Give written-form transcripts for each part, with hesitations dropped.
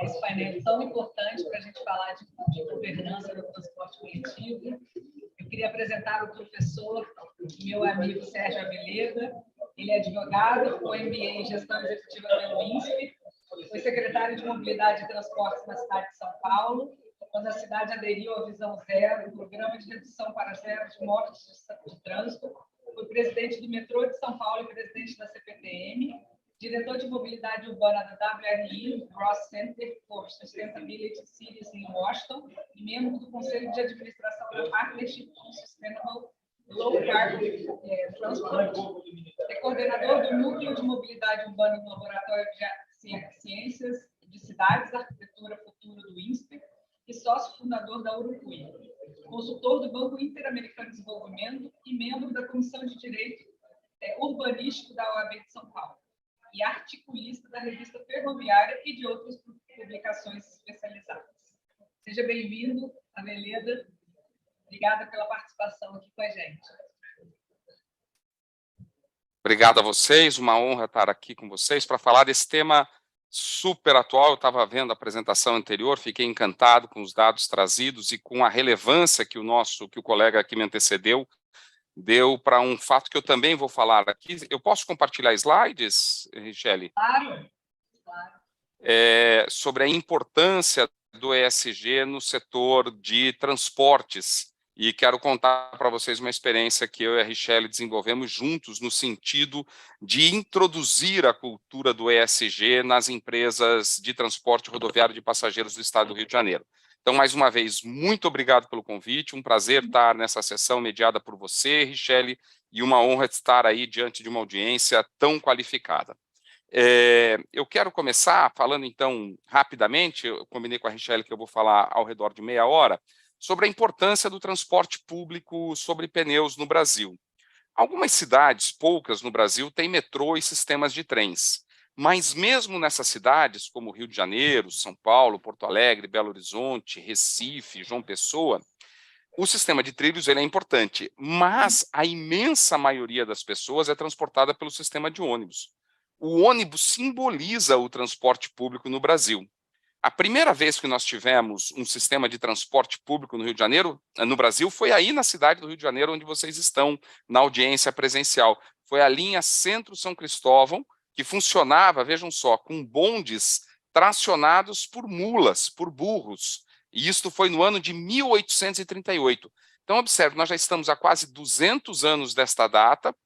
esse painel tão importante para a gente falar de governança do transporte coletivo. Eu queria apresentar o professor, meu amigo Sérgio Aveleda. Ele é advogado, com MBA em Gestão Executiva pelo INSPE, foi secretário de Mobilidade e Transportes na cidade de São Paulo, quando a cidade aderiu à Visão Zero, o programa de redução para zero de mortes de trânsito. Foi presidente do metrô de São Paulo e presidente da CPTM, diretor de mobilidade urbana da WRI, Ross Center for Sustainability Cities em Washington, e membro do Conselho de Administração da Partnership on Sustainable Low Carbon Transport. É coordenador do Núcleo de Mobilidade Urbana no Laboratório de Ciências de Cidades, Arquitetura Futuro do INSPE e sócio fundador da Urucuí. Consultor do Banco Interamericano de Desenvolvimento e membro da Comissão de Direito Urbanístico da OAB de São Paulo. E articulista da Revista Ferroviária e de outras publicações especializadas. Seja bem-vindo, Aveleda. Obrigada pela participação aqui com a gente. Obrigado a vocês, uma honra estar aqui com vocês para falar desse tema super atual. Eu estava vendo a apresentação anterior, fiquei encantado com os dados trazidos e com a relevância que o colega que me antecedeu deu para um fato que eu também vou falar aqui. Eu posso compartilhar slides, Richelle? Claro. Sobre a importância do ESG no setor de transportes. E quero contar para vocês uma experiência que eu e a Richelle desenvolvemos juntos no sentido de introduzir a cultura do ESG nas empresas de transporte rodoviário de passageiros do estado do Rio de Janeiro. Então, mais uma vez, muito obrigado pelo convite, um prazer estar nessa sessão mediada por você, Richelle, e uma honra estar aí diante de uma audiência tão qualificada. Eu quero começar falando, então, rapidamente, eu combinei com a Richelle que eu vou falar ao redor de meia hora, sobre a importância do transporte público sobre pneus no Brasil. Algumas cidades, poucas no Brasil, têm metrô e sistemas de trens. Mas mesmo nessas cidades, como Rio de Janeiro, São Paulo, Porto Alegre, Belo Horizonte, Recife, João Pessoa, o sistema de trilhos ele é importante, mas a imensa maioria das pessoas é transportada pelo sistema de ônibus. O ônibus simboliza o transporte público no Brasil. A primeira vez que nós tivemos um sistema de transporte público no Rio de Janeiro, no Brasil, foi aí na cidade do Rio de Janeiro, onde vocês estão na audiência presencial. Foi a linha Centro-São Cristóvão, que funcionava, vejam só, com bondes tracionados por mulas, por burros. E isto foi no ano de 1838. Então, observe, nós já estamos há quase 200 anos desta data,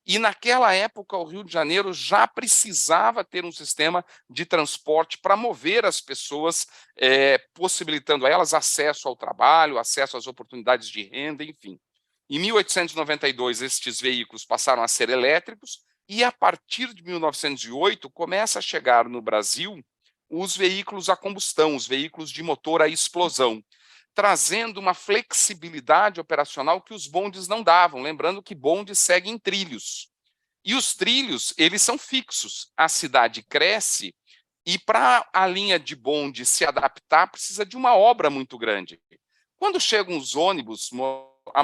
e naquela época o Rio de Janeiro já precisava ter um sistema de transporte para mover as pessoas, possibilitando a elas acesso ao trabalho, acesso às oportunidades de renda, enfim. Em 1892, estes veículos passaram a ser elétricos, e a partir de 1908 começa a chegar no Brasil os veículos a combustão, os veículos de motor a explosão, trazendo uma flexibilidade operacional que os bondes não davam, lembrando que bondes seguem trilhos. E os trilhos, eles são fixos, a cidade cresce e para a linha de bonde se adaptar precisa de uma obra muito grande. Quando chegam os ônibus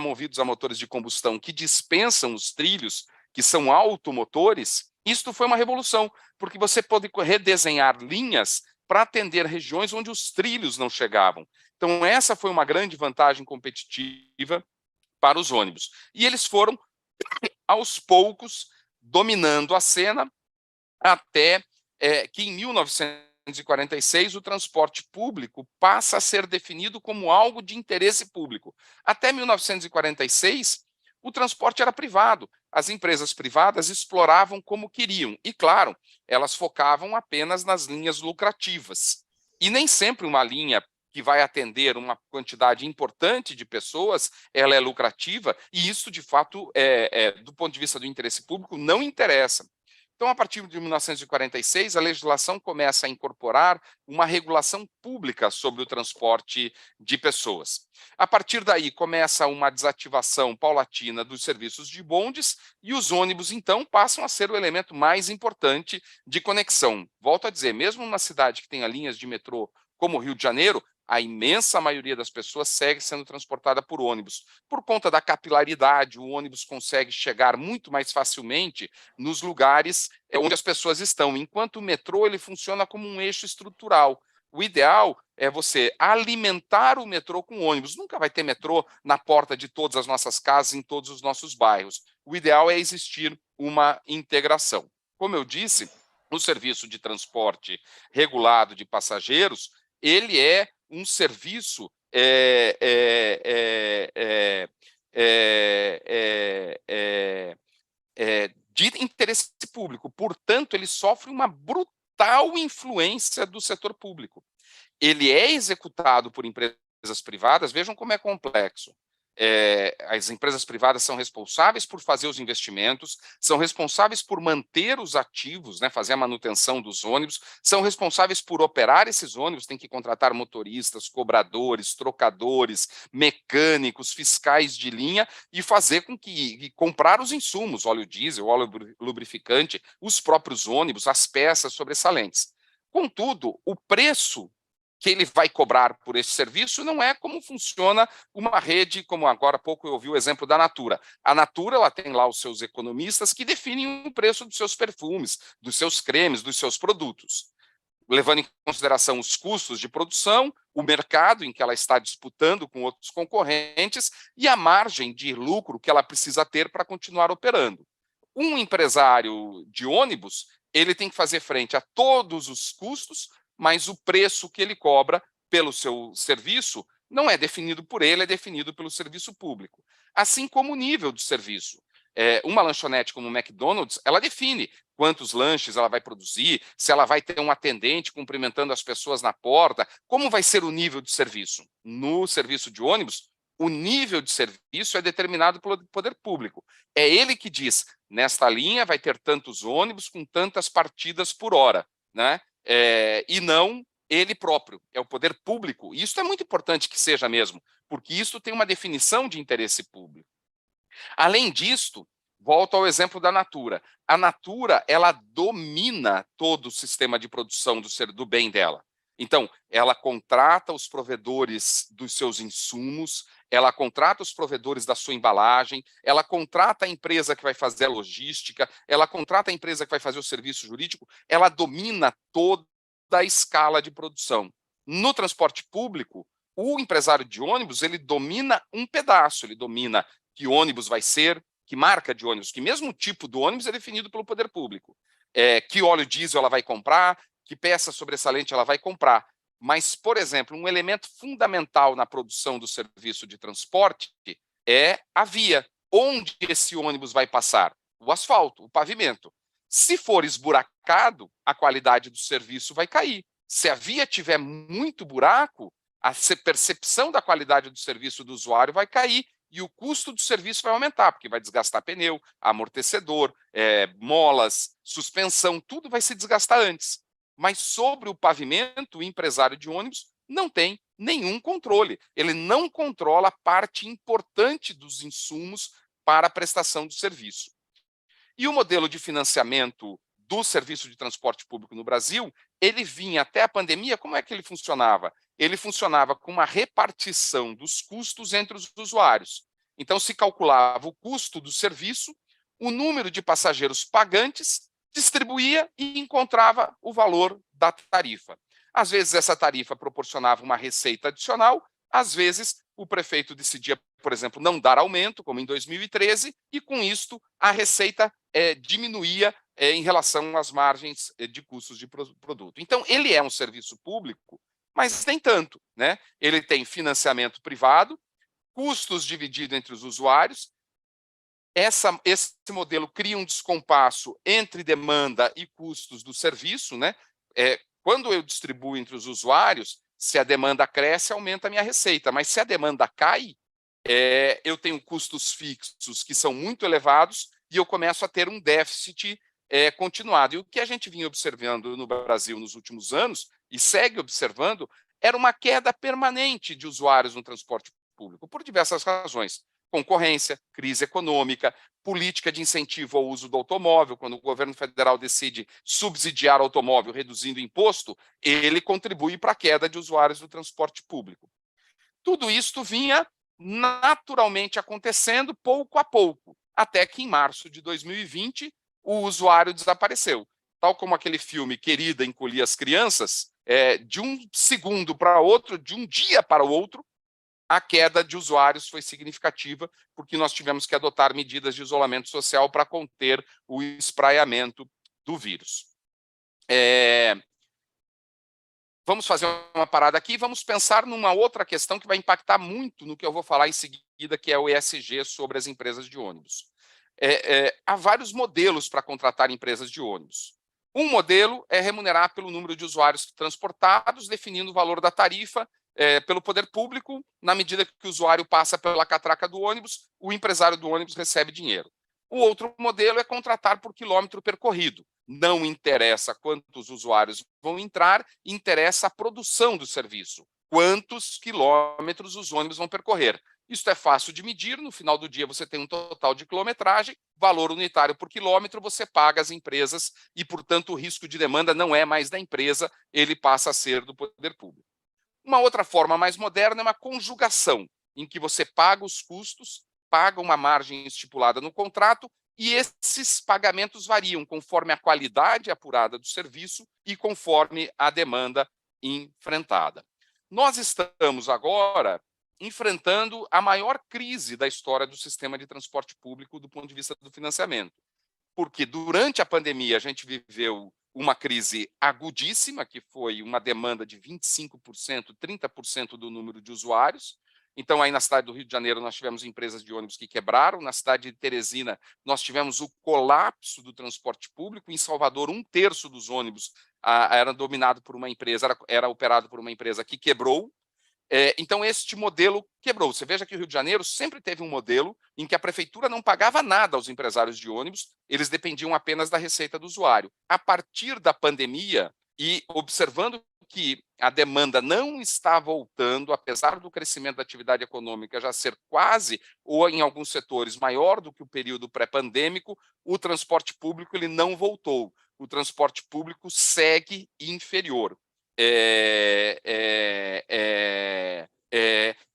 movidos a motores de combustão que dispensam os trilhos, que são automotores, isto foi uma revolução, porque você pode redesenhar linhas para atender regiões onde os trilhos não chegavam. Então, essa foi uma grande vantagem competitiva para os ônibus. E eles foram, aos poucos, dominando a cena, até que em 1946 o transporte público passa a ser definido como algo de interesse público. Até 1946, o transporte era privado. As empresas privadas exploravam como queriam. E, claro, elas focavam apenas nas linhas lucrativas. E nem sempre uma linha que vai atender uma quantidade importante de pessoas, ela é lucrativa, e isso, de fato, do ponto de vista do interesse público, não interessa. Então, a partir de 1946, a legislação começa a incorporar uma regulação pública sobre o transporte de pessoas. A partir daí, começa uma desativação paulatina dos serviços de bondes e os ônibus, então, passam a ser o elemento mais importante de conexão. Volto a dizer, mesmo numa cidade que tenha linhas de metrô como o Rio de Janeiro, a imensa maioria das pessoas segue sendo transportada por ônibus. Por conta da capilaridade, o ônibus consegue chegar muito mais facilmente nos lugares onde as pessoas estão, enquanto o metrô ele funciona como um eixo estrutural. O ideal é você alimentar o metrô com ônibus. Nunca vai ter metrô na porta de todas as nossas casas, em todos os nossos bairros. O ideal é existir uma integração. Como eu disse, o serviço de transporte regulado de passageiros, ele é um serviço de interesse público. Portanto, ele sofre uma brutal influência do setor público. Ele é executado por empresas privadas, vejam como é complexo. As empresas privadas são responsáveis por fazer os investimentos, são responsáveis por manter os ativos, né, fazer a manutenção dos ônibus, são responsáveis por operar esses ônibus, tem que contratar motoristas, cobradores, trocadores, mecânicos, fiscais de linha e fazer com que comprar os insumos, óleo diesel, óleo lubrificante, os próprios ônibus, as peças sobressalentes. Contudo, o preço que ele vai cobrar por esse serviço não é como funciona uma rede, como agora há pouco eu ouvi o exemplo da Natura. A Natura, ela tem lá os seus economistas que definem o preço dos seus perfumes, dos seus cremes, dos seus produtos, levando em consideração os custos de produção, o mercado em que ela está disputando com outros concorrentes e a margem de lucro que ela precisa ter para continuar operando. Um empresário de ônibus, ele tem que fazer frente a todos os custos, mas o preço que ele cobra pelo seu serviço não é definido por ele, é definido pelo serviço público. Assim como o nível do serviço. Uma lanchonete como o McDonald's, ela define quantos lanches ela vai produzir, se ela vai ter um atendente cumprimentando as pessoas na porta, como vai ser o nível de serviço. No serviço de ônibus, o nível de serviço é determinado pelo poder público. É ele que diz, nesta linha vai ter tantos ônibus com tantas partidas por hora, né? E não ele próprio, é o poder público. E isso é muito importante que seja mesmo, porque isso tem uma definição de interesse público. Além disto, volto ao exemplo da Natura. A Natura, ela domina todo o sistema de produção do bem dela. Então, ela contrata os provedores dos seus insumos, ela contrata os provedores da sua embalagem, ela contrata a empresa que vai fazer a logística, ela contrata a empresa que vai fazer o serviço jurídico, ela domina toda a escala de produção. No transporte público, o empresário de ônibus, ele domina um pedaço, ele domina que ônibus vai ser, que marca de ônibus, que mesmo tipo do ônibus é definido pelo poder público. Que óleo diesel ela vai comprar, que peça sobressalente ela vai comprar. Mas, por exemplo, um elemento fundamental na produção do serviço de transporte é a via. Onde esse ônibus vai passar? O asfalto, o pavimento. Se for esburacado, a qualidade do serviço vai cair. Se a via tiver muito buraco, a percepção da qualidade do serviço do usuário vai cair e o custo do serviço vai aumentar, porque vai desgastar pneu, amortecedor, molas, suspensão, tudo vai se desgastar antes. Mas sobre o pavimento, o empresário de ônibus não tem nenhum controle. Ele não controla parte importante dos insumos para a prestação do serviço. E o modelo de financiamento do serviço de transporte público no Brasil, ele vinha até a pandemia, como é que ele funcionava? Ele funcionava com uma repartição dos custos entre os usuários. Então, se calculava o custo do serviço, o número de passageiros pagantes, distribuía e encontrava o valor da tarifa. Às vezes, essa tarifa proporcionava uma receita adicional, às vezes, o prefeito decidia, por exemplo, não dar aumento, como em 2013, e com isto a receita diminuía em relação às margens de custos de produto. Então, ele é um serviço público, mas nem tanto, né? Ele tem financiamento privado, custos divididos entre os usuários. Esse modelo cria um descompasso entre demanda e custos do serviço, né? Quando eu distribuo entre os usuários, se a demanda cresce, aumenta a minha receita, mas se a demanda cai, eu tenho custos fixos que são muito elevados e eu começo a ter um déficit continuado. E o que a gente vinha observando no Brasil nos últimos anos, e segue observando, era uma queda permanente de usuários no transporte público, por diversas razões. Concorrência, crise econômica, política de incentivo ao uso do automóvel. Quando o governo federal decide subsidiar o automóvel reduzindo imposto, ele contribui para a queda de usuários do transporte público. Tudo isto vinha naturalmente acontecendo pouco a pouco, até que em março de 2020 o usuário desapareceu. Tal como aquele filme Querida, Encolhi as Crianças, de um segundo para outro, de um dia para o outro, a queda de usuários foi significativa, porque nós tivemos que adotar medidas de isolamento social para conter o espraiamento do vírus. Vamos fazer uma parada aqui e vamos pensar numa outra questão que vai impactar muito no que eu vou falar em seguida, que é o ESG sobre as empresas de ônibus. Há vários modelos para contratar empresas de ônibus. Um modelo é remunerar pelo número de usuários transportados, definindo o valor da tarifa pelo poder público. Na medida que o usuário passa pela catraca do ônibus, o empresário do ônibus recebe dinheiro. O outro modelo é contratar por quilômetro percorrido. Não interessa quantos usuários vão entrar, interessa a produção do serviço. Quantos quilômetros os ônibus vão percorrer. Isso é fácil de medir, no final do dia você tem um total de quilometragem, valor unitário por quilômetro, você paga as empresas e, portanto, o risco de demanda não é mais da empresa, ele passa a ser do poder público. Uma outra forma mais moderna é uma conjugação, em que você paga os custos, paga uma margem estipulada no contrato e esses pagamentos variam conforme a qualidade apurada do serviço e conforme a demanda enfrentada. Nós estamos agora enfrentando a maior crise da história do sistema de transporte público do ponto de vista do financiamento, porque durante a pandemia a gente viveu uma crise agudíssima, que foi uma demanda de 25%, 30% do número de usuários. Então, aí na cidade do Rio de Janeiro, nós tivemos empresas de ônibus que quebraram. Na cidade de Teresina, nós tivemos o colapso do transporte público. Em Salvador, 1/3 dos ônibus era dominado por uma empresa, era operado por uma empresa que quebrou. Então, este modelo quebrou. Você veja que o Rio de Janeiro sempre teve um modelo em que a prefeitura não pagava nada aos empresários de ônibus, eles dependiam apenas da receita do usuário. A partir da pandemia, e observando que a demanda não está voltando, apesar do crescimento da atividade econômica já ser quase, ou em alguns setores, maior do que o período pré-pandêmico, o transporte público ele não voltou. O transporte público segue inferior.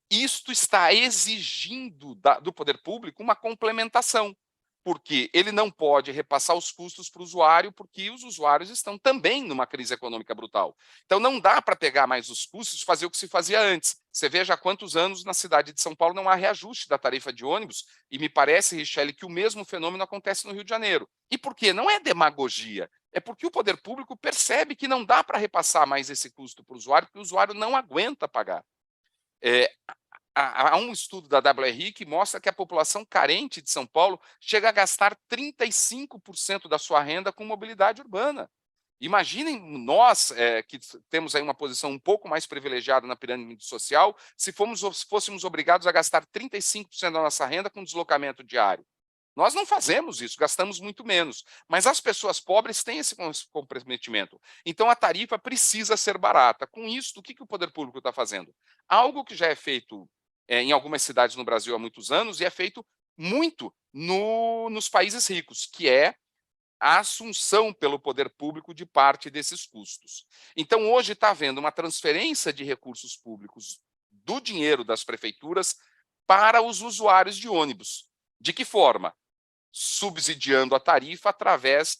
Isto está exigindo do poder público uma complementação, porque ele não pode repassar os custos para o usuário, porque os usuários estão também numa crise econômica brutal. Então, não dá para pegar mais os custos e fazer o que se fazia antes. Você veja há quantos anos na cidade de São Paulo não há reajuste da tarifa de ônibus, e me parece, Richelle, que o mesmo fenômeno acontece no Rio de Janeiro. E por quê? Não é demagogia, é porque o poder público percebe que não dá para repassar mais esse custo para o usuário, porque o usuário não aguenta pagar. Há um estudo da WRI que mostra que a população carente de São Paulo chega a gastar 35% da sua renda com mobilidade urbana. Imaginem nós, que temos aí uma posição um pouco mais privilegiada na pirâmide social, se fôssemos obrigados a gastar 35% da nossa renda com deslocamento diário. Nós não fazemos isso, gastamos muito menos, mas as pessoas pobres têm esse comprometimento. Então, a tarifa precisa ser barata. Com isso, o que o poder público está fazendo? Algo que já é feito em algumas cidades no Brasil há muitos anos e é feito muito nos países ricos, que é a assunção pelo poder público de parte desses custos. Então, hoje está havendo uma transferência de recursos públicos do dinheiro das prefeituras para os usuários de ônibus. De que forma? Subsidiando a tarifa através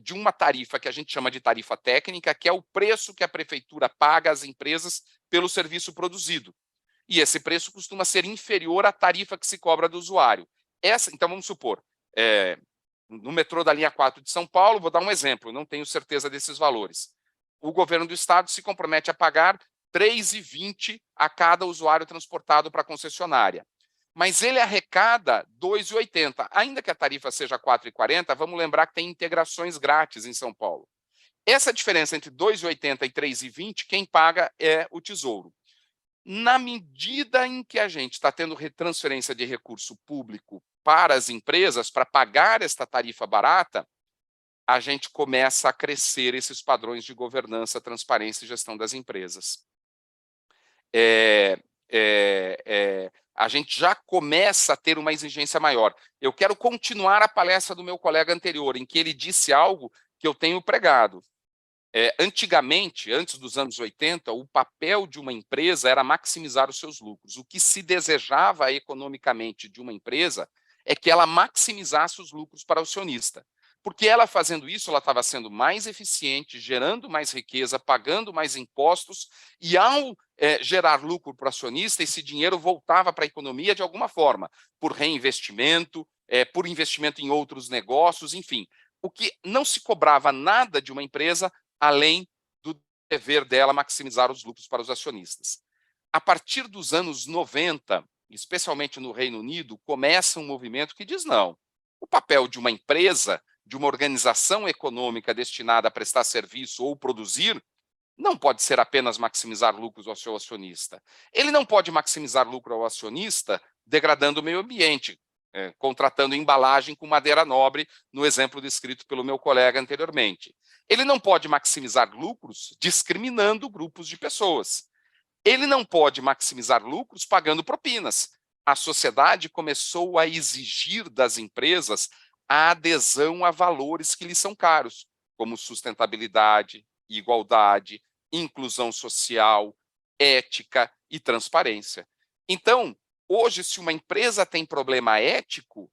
de uma tarifa que a gente chama de tarifa técnica, que é o preço que a prefeitura paga às empresas pelo serviço produzido. E esse preço costuma ser inferior à tarifa que se cobra do usuário. Então, vamos supor, no metrô da linha 4 de São Paulo, vou dar um exemplo, não tenho certeza desses valores. O governo do estado se compromete a pagar R$ 3,20 a cada usuário transportado para a concessionária. Mas ele arrecada R$ 2,80. Ainda que a tarifa seja R$ 4,40, vamos lembrar que tem integrações grátis em São Paulo. Essa diferença entre R$ 2,80 e R$ 3,20, quem paga é o Tesouro. Na medida em que a gente está tendo transferência de recurso público para as empresas, para pagar esta tarifa barata, a gente começa a crescer esses padrões de governança, transparência e gestão das empresas. A gente já começa a ter uma exigência maior. Eu quero continuar a palestra do meu colega anterior, em que ele disse algo que eu tenho pregado. Antigamente, antes dos anos 80, o papel de uma empresa era maximizar os seus lucros. O que se desejava economicamente de uma empresa é que ela maximizasse os lucros para o acionista. porque ela fazendo isso, ela estava sendo mais eficiente, gerando mais riqueza, pagando mais impostos, e ao gerar lucro para o acionista, esse dinheiro voltava para a economia de alguma forma, por reinvestimento, por investimento em outros negócios, enfim. O que não se cobrava nada de uma empresa, além do dever dela maximizar os lucros para os acionistas. A partir dos anos 90, especialmente no Reino Unido, começa um movimento que diz não. O papel de uma empresa, de uma organização econômica destinada a prestar serviço ou produzir, não pode ser apenas maximizar lucros ao seu acionista. Ele não pode maximizar lucro ao acionista degradando o meio ambiente, contratando embalagem com madeira nobre, no exemplo descrito pelo meu colega anteriormente. Ele não pode maximizar lucros discriminando grupos de pessoas. Ele não pode maximizar lucros pagando propinas. A sociedade começou a exigir das empresas a adesão a valores que lhes são caros, como sustentabilidade, igualdade, inclusão social, ética e transparência. Então, hoje, se uma empresa tem problema ético,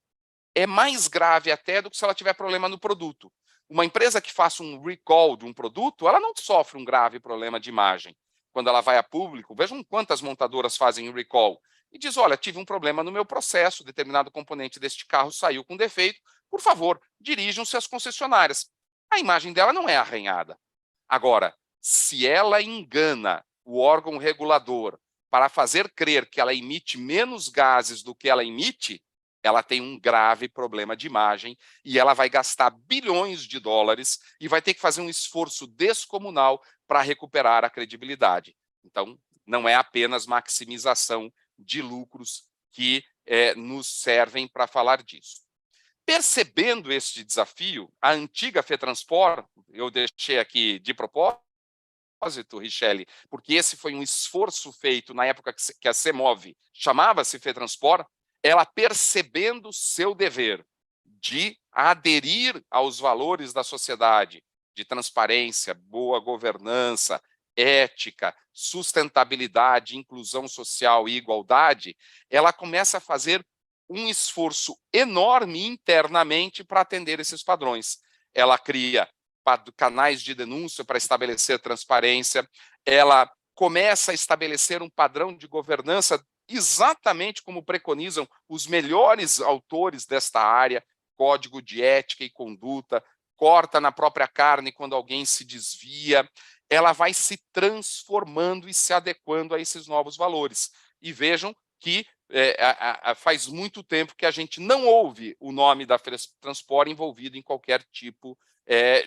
é mais grave até do que se ela tiver problema no produto. Uma empresa que faça um recall de um produto, ela não sofre um grave problema de imagem. Quando ela vai a público, vejam quantas montadoras fazem recall. E diz, olha, tive um problema no meu processo, determinado componente deste carro saiu com defeito, por favor, dirijam-se às concessionárias. A imagem dela não é arranhada. Agora, se ela engana o órgão regulador para fazer crer que ela emite menos gases do que ela emite, ela tem um grave problema de imagem e ela vai gastar bilhões de dólares e vai ter que fazer um esforço descomunal para recuperar a credibilidade. Então, não é apenas maximização de lucros que nos servem para falar disso. Percebendo este desafio, a antiga FETranspor, eu deixei aqui de propósito, Richelle, porque esse foi um esforço feito na época que a CEMOV chamava-se FETranspor, ela percebendo seu dever de aderir aos valores da sociedade, de transparência, boa governança, ética, sustentabilidade, inclusão social e igualdade, ela começa a fazer um esforço enorme internamente para atender esses padrões. Ela cria canais de denúncia para estabelecer transparência, ela começa a estabelecer um padrão de governança exatamente como preconizam os melhores autores desta área, código de ética e conduta, corta na própria carne quando alguém se desvia, ela vai se transformando e se adequando a esses novos valores. E vejam que faz muito tempo que a gente não ouve o nome da FETranspor envolvido em qualquer tipo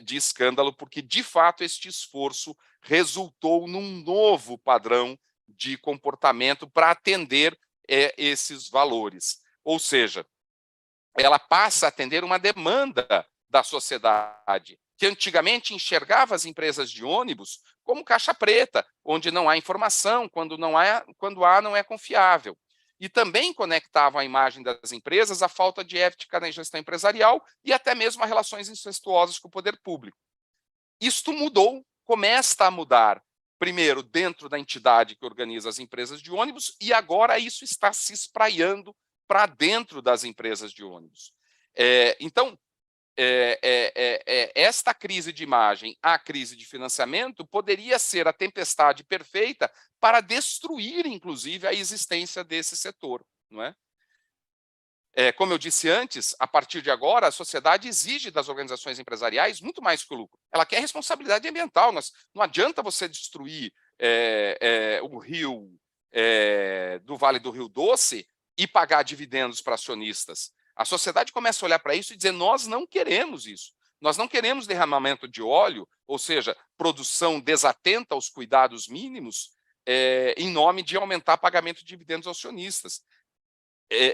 de escândalo, porque, de fato, este esforço resultou num novo padrão de comportamento para atender esses valores. Ou seja, ela passa a atender uma demanda da sociedade, que antigamente enxergava as empresas de ônibus como caixa preta, onde não há informação, quando há, não é confiável. E também conectavam a imagem das empresas à falta de ética na gestão empresarial e até mesmo a relações incestuosas com o poder público. Isto mudou, começa a mudar, primeiro dentro da entidade que organiza as empresas de ônibus, e agora isso está se espraiando para dentro das empresas de ônibus. Então, esta crise de imagem, a crise de financiamento, poderia ser a tempestade perfeita para destruir, inclusive, a existência desse setor, não é? Como eu disse antes, a partir de agora, a sociedade exige das organizações empresariais muito mais que o lucro. Ela quer responsabilidade ambiental. Não adianta você destruir o rio do Vale do Rio Doce e pagar dividendos para acionistas. A sociedade começa a olhar para isso e dizer, nós não queremos isso. Nós não queremos derramamento de óleo, ou seja, produção desatenta aos cuidados mínimos, em nome de aumentar pagamento de dividendos aos acionistas.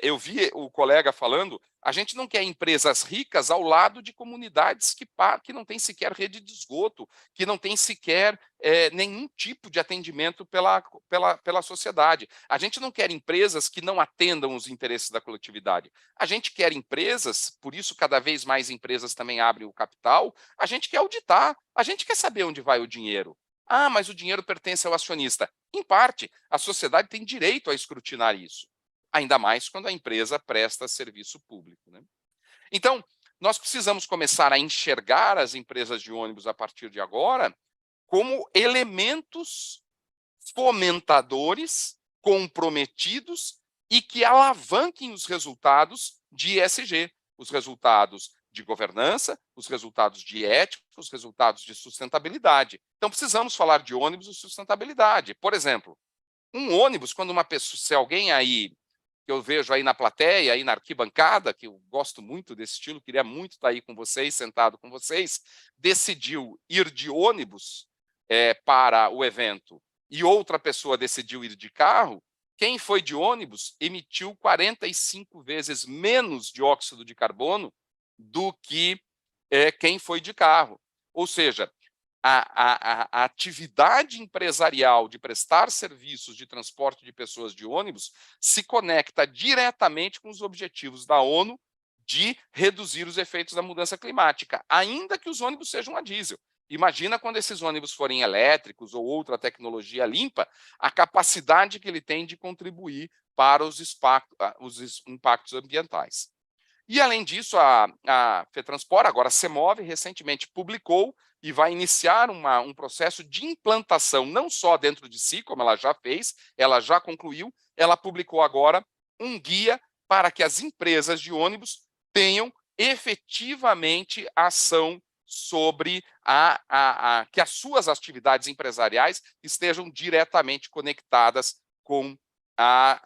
Eu vi o colega falando, a gente não quer empresas ricas ao lado de comunidades que não têm sequer rede de esgoto, que não têm sequer nenhum tipo de atendimento pela sociedade. A gente não quer empresas que não atendam os interesses da coletividade. A gente quer empresas, por isso cada vez mais empresas também abrem o capital, a gente quer auditar, a gente quer saber onde vai o dinheiro. Ah, mas o dinheiro pertence ao acionista. Em parte, a sociedade tem direito a escrutinar isso. Ainda mais quando a empresa presta serviço público, né? Então, nós precisamos começar a enxergar as empresas de ônibus a partir de agora como elementos fomentadores, comprometidos e que alavanquem os resultados de ESG, os resultados de governança, os resultados de ética, os resultados de sustentabilidade. Então, precisamos falar de ônibus e sustentabilidade. Por exemplo, um ônibus, quando uma pessoa, se alguém aí, que eu vejo aí na plateia, aí na arquibancada, que eu gosto muito desse estilo, queria muito estar aí com vocês, sentado com vocês, decidiu ir de ônibus para o evento e outra pessoa decidiu ir de carro, quem foi de ônibus emitiu 45 vezes menos dióxido de carbono do que quem foi de carro. Ou seja, a atividade empresarial de prestar serviços de transporte de pessoas de ônibus se conecta diretamente com os objetivos da ONU de reduzir os efeitos da mudança climática, ainda que os ônibus sejam a diesel. Imagina quando esses ônibus forem elétricos ou outra tecnologia limpa, a capacidade que ele tem de contribuir para os impactos ambientais. E, além disso, a FETranspor, agora a CEMOV, recentemente publicou e vai iniciar um processo de implantação, não só dentro de si, como ela já fez, ela já concluiu, ela publicou agora um guia para que as empresas de ônibus tenham efetivamente ação sobre que as suas atividades empresariais estejam diretamente conectadas com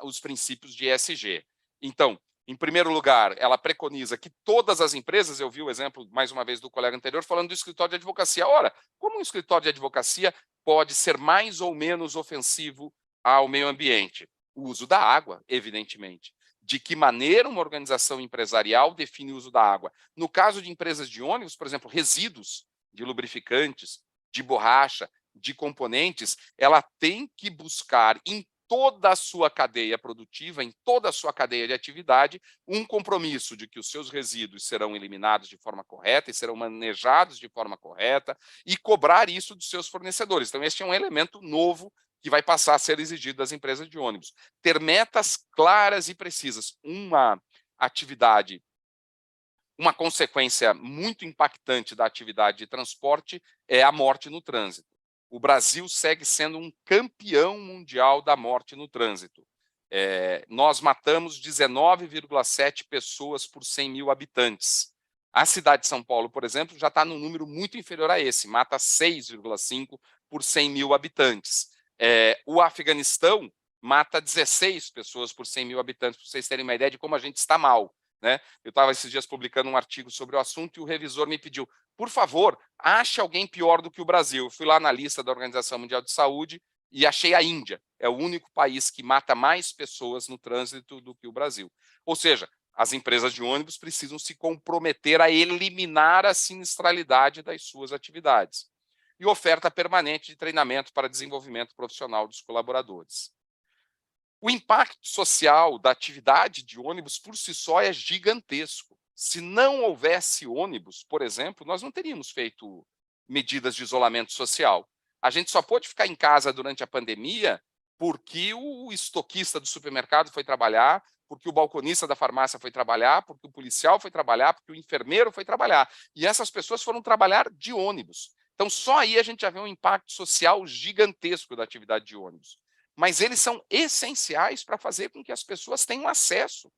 os princípios de ESG. Então, em primeiro lugar, ela preconiza que todas as empresas, eu vi o exemplo, mais uma vez, do colega anterior, falando do escritório de advocacia. Ora, como um escritório de advocacia pode ser mais ou menos ofensivo ao meio ambiente? O uso da água, evidentemente. De que maneira uma organização empresarial define o uso da água? No caso de empresas de ônibus, por exemplo, resíduos de lubrificantes, de borracha, de componentes, ela tem que buscar em toda a sua cadeia produtiva, em toda a sua cadeia de atividade, um compromisso de que os seus resíduos serão eliminados de forma correta e serão manejados de forma correta e cobrar isso dos seus fornecedores. Então, este é um elemento novo que vai passar a ser exigido das empresas de ônibus. Ter metas claras e precisas. Uma atividade, uma consequência muito impactante da atividade de transporte é a morte no trânsito. O Brasil segue sendo um campeão mundial da morte no trânsito. Nós matamos 19,7 pessoas por 100 mil habitantes. A cidade de São Paulo, por exemplo, já está num número muito inferior a esse, mata 6,5 por 100 mil habitantes. O Afeganistão mata 16 pessoas por 100 mil habitantes, para vocês terem uma ideia de como a gente está mal. Né? Eu estava esses dias publicando um artigo sobre o assunto e o revisor me pediu, por favor, ache alguém pior do que o Brasil. Eu fui lá na lista da Organização Mundial de Saúde e achei a Índia. É o único país que mata mais pessoas no trânsito do que o Brasil. Ou seja, as empresas de ônibus precisam se comprometer a eliminar a sinistralidade das suas atividades. E oferta permanente de treinamento para desenvolvimento profissional dos colaboradores. O impacto social da atividade de ônibus por si só é gigantesco. Se não houvesse ônibus, por exemplo, nós não teríamos feito medidas de isolamento social. A gente só pôde ficar em casa durante a pandemia porque o estoquista do supermercado foi trabalhar, porque o balconista da farmácia foi trabalhar, porque o policial foi trabalhar, porque o enfermeiro foi trabalhar. E essas pessoas foram trabalhar de ônibus. Então, só aí a gente já vê um impacto social gigantesco da atividade de ônibus. Mas eles são essenciais para fazer com que as pessoas tenham acesso,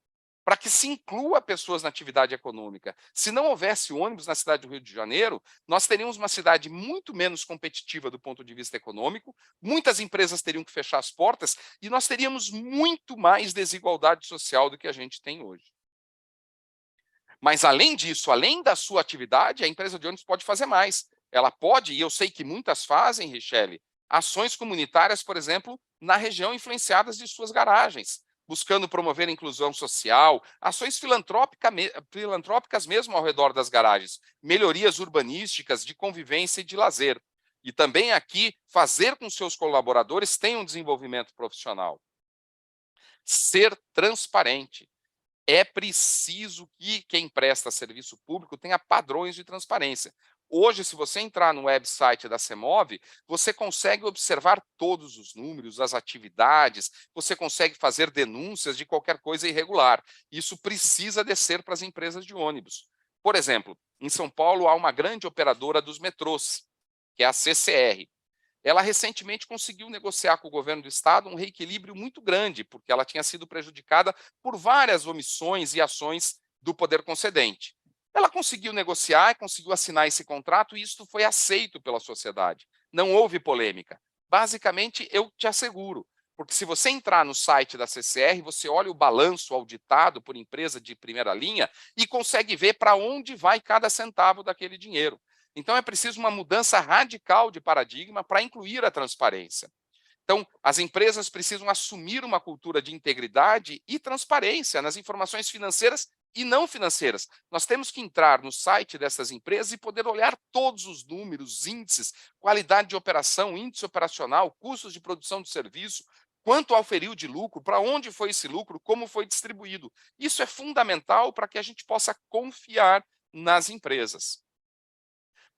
para que se inclua pessoas na atividade econômica. Se não houvesse ônibus na cidade do Rio de Janeiro, nós teríamos uma cidade muito menos competitiva do ponto de vista econômico, muitas empresas teriam que fechar as portas e nós teríamos muito mais desigualdade social do que a gente tem hoje. Mas, além disso, além da sua atividade, a empresa de ônibus pode fazer mais. Ela pode, e eu sei que muitas fazem, Richelle, ações comunitárias, por exemplo, na região influenciadas de suas garagens, buscando promover a inclusão social, ações filantrópicas mesmo ao redor das garagens, melhorias urbanísticas, de convivência e de lazer. E também aqui, fazer com que seus colaboradores tenham desenvolvimento profissional. Ser transparente. É preciso que quem presta serviço público tenha padrões de transparência. Hoje, se você entrar no website da CEMOV, você consegue observar todos os números, as atividades, você consegue fazer denúncias de qualquer coisa irregular. Isso precisa descer para as empresas de ônibus. Por exemplo, em São Paulo há uma grande operadora dos metrôs, que é a CCR. Ela recentemente conseguiu negociar com o governo do estado um reequilíbrio muito grande, porque ela tinha sido prejudicada por várias omissões e ações do poder concedente. Ela conseguiu negociar, conseguiu assinar esse contrato e isso foi aceito pela sociedade. Não houve polêmica. Basicamente, eu te asseguro, porque se você entrar no site da CCR, você olha o balanço auditado por empresa de primeira linha e consegue ver para onde vai cada centavo daquele dinheiro. Então, é preciso uma mudança radical de paradigma para incluir a transparência. Então, as empresas precisam assumir uma cultura de integridade e transparência nas informações financeiras e não financeiras. Nós temos que entrar no site dessas empresas e poder olhar todos os números, índices, qualidade de operação, índice operacional, custos de produção do serviço, quanto auferiu de lucro, para onde foi esse lucro, como foi distribuído. Isso é fundamental para que a gente possa confiar nas empresas.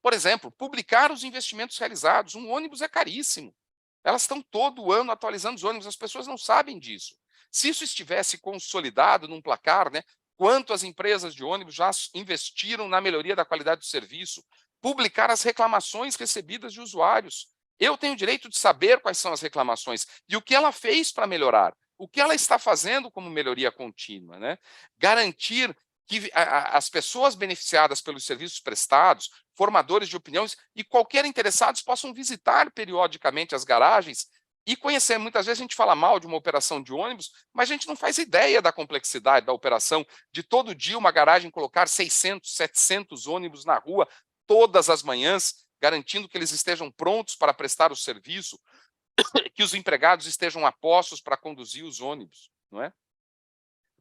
Por exemplo, publicar os investimentos realizados. Um ônibus é caríssimo. Elas estão todo ano atualizando os ônibus, as pessoas não sabem disso. Se isso estivesse consolidado num placar, né, quanto as empresas de ônibus já investiram na melhoria da qualidade do serviço, publicar as reclamações recebidas de usuários. Eu tenho o direito de saber quais são as reclamações e o que ela fez para melhorar, o que ela está fazendo como melhoria contínua, né? Garantir que as pessoas beneficiadas pelos serviços prestados, formadores de opiniões e qualquer interessados possam visitar periodicamente as garagens e conhecer. Muitas vezes a gente fala mal de uma operação de ônibus, mas a gente não faz ideia da complexidade da operação, de todo dia uma garagem colocar 600, 700 ônibus na rua todas as manhãs, garantindo que eles estejam prontos para prestar o serviço, que os empregados estejam a postos para conduzir os ônibus, não é?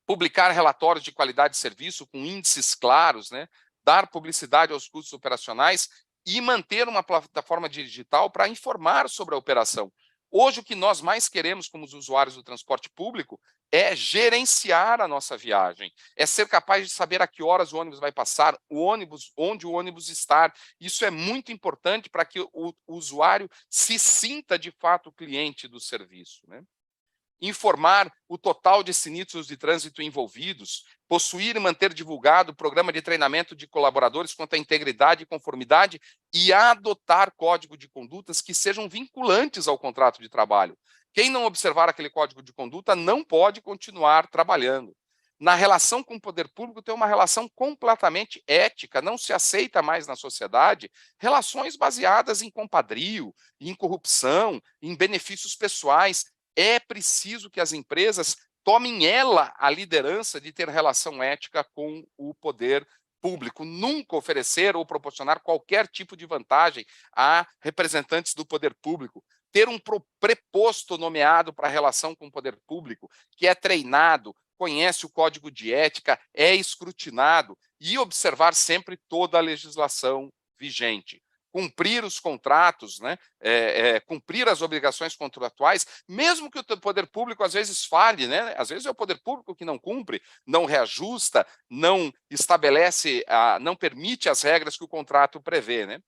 Publicar relatórios de qualidade de serviço com índices claros, né? Dar publicidade aos custos operacionais e manter uma plataforma digital para informar sobre a operação. Hoje, o que nós mais queremos como os usuários do transporte público é gerenciar a nossa viagem, é ser capaz de saber a que horas o ônibus vai passar, onde o ônibus está. Isso é muito importante para que o usuário se sinta, de fato, cliente do serviço, né? Informar o total de sinistros de trânsito envolvidos, possuir e manter divulgado o programa de treinamento de colaboradores quanto à integridade e conformidade e adotar código de condutas que sejam vinculantes ao contrato de trabalho. Quem não observar aquele código de conduta não pode continuar trabalhando. Na relação com o poder público, tem uma relação completamente ética, não se aceita mais na sociedade relações baseadas em compadrio, em corrupção, em benefícios pessoais. É preciso que as empresas tomem a liderança de ter relação ética com o poder público, nunca oferecer ou proporcionar qualquer tipo de vantagem a representantes do poder público, ter um preposto nomeado para a relação com o poder público, que é treinado, conhece o código de ética, é escrutinado e observar sempre toda a legislação vigente. Cumprir os contratos, né? Cumprir as obrigações contratuais, mesmo que o poder público às vezes falhe, né? Às vezes é o poder público que não cumpre, não reajusta, não estabelece, não permite as regras que o contrato prevê, né?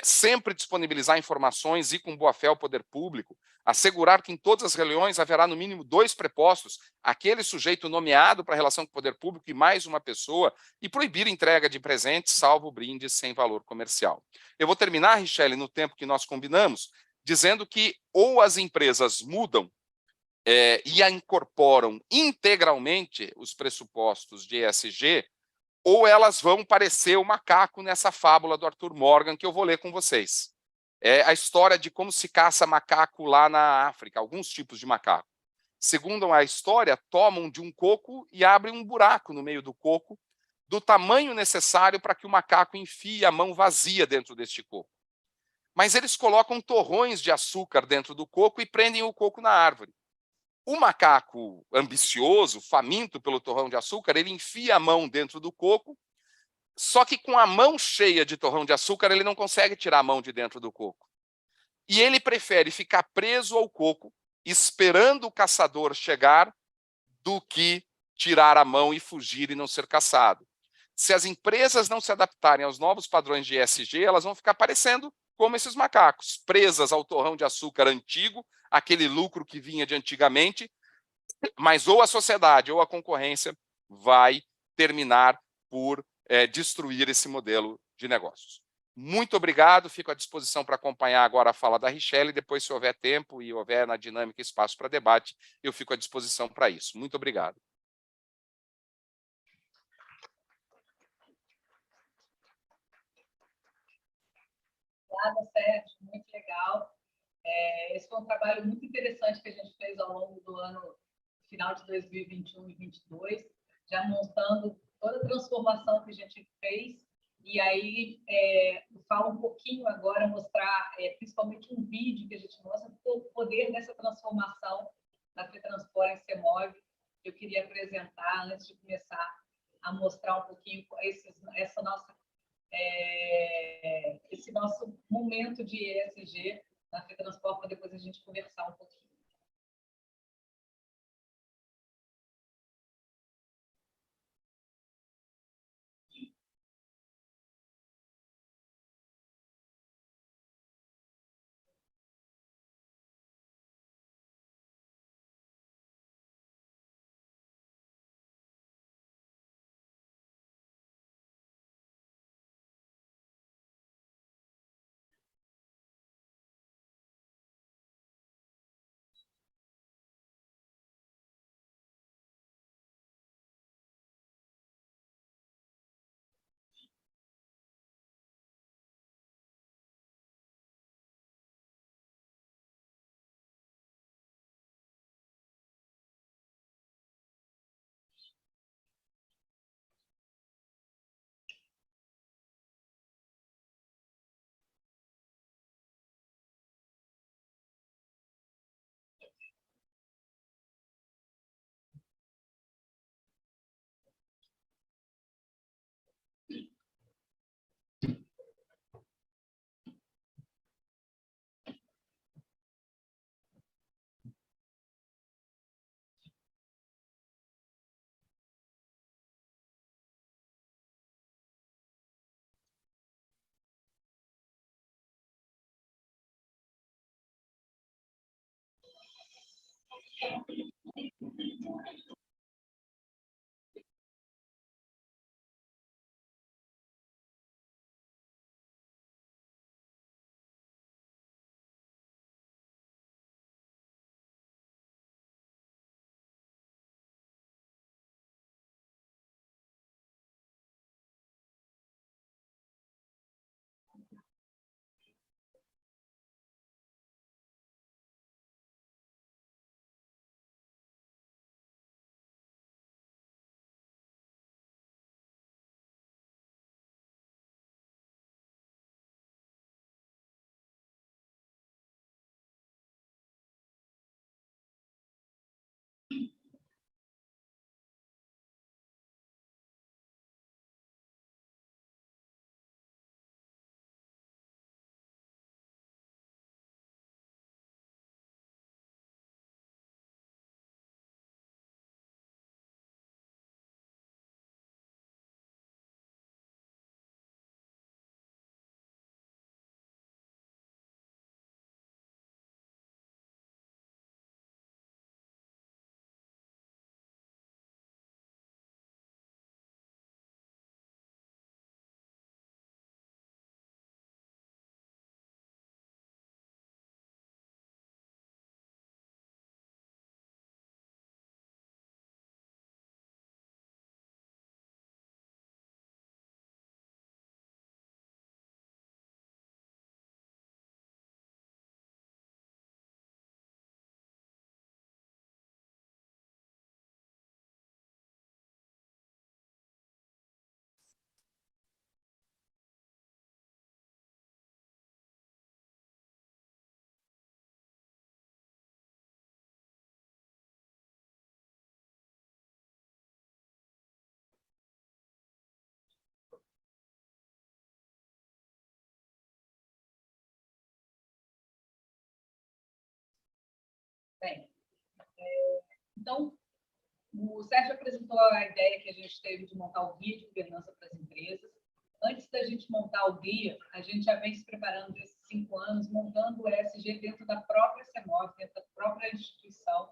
Sempre disponibilizar informações e com boa-fé ao poder público, assegurar que em todas as reuniões haverá no mínimo 2 prepostos, aquele sujeito nomeado para a relação com o poder público e mais uma pessoa, e proibir entrega de presentes, salvo brindes sem valor comercial. Eu vou terminar, Richelle, no tempo que nós combinamos, dizendo que ou as empresas mudam e incorporam integralmente os pressupostos de ESG, ou elas vão parecer o macaco nessa fábula do Arthur Morgan que eu vou ler com vocês. É a história de como se caça macaco lá na África, alguns tipos de macaco. Segundo a história, tomam de um coco e abrem um buraco no meio do coco, do tamanho necessário para que o macaco enfie a mão vazia dentro deste coco. Mas eles colocam torrões de açúcar dentro do coco e prendem o coco na árvore. O macaco ambicioso, faminto pelo torrão de açúcar, ele enfia a mão dentro do coco, só que com a mão cheia de torrão de açúcar, ele não consegue tirar a mão de dentro do coco. E ele prefere ficar preso ao coco, esperando o caçador chegar, do que tirar a mão e fugir e não ser caçado. Se as empresas não se adaptarem aos novos padrões de ESG, elas vão ficar parecendo como esses macacos, presas ao torrão de açúcar antigo, aquele lucro que vinha de antigamente, mas ou a sociedade ou a concorrência vai terminar por destruir esse modelo de negócios. Muito obrigado, fico à disposição para acompanhar agora a fala da Richelle, depois, se houver tempo e houver na dinâmica espaço para debate, eu fico à disposição para isso. Muito obrigado. Obrigada, Sérgio, muito legal. Esse foi um trabalho muito interessante que a gente fez ao longo do ano, final de 2021 e 2022, já montando toda a transformação que a gente fez. E aí, falo um pouquinho agora, mostrar principalmente um vídeo que a gente mostra o poder dessa transformação da FETranspor em CEMOV. Eu queria apresentar, antes de começar a mostrar um pouquinho esse nosso momento de ESG na FETranspor, para depois a gente conversar um pouquinho. Bem, então, o Sérgio apresentou a ideia que a gente teve de montar o guia de governança para as empresas. Antes da gente montar o guia, a gente já vem se preparando desses 5 anos, montando o ESG dentro da própria CEMOV, dentro da própria instituição.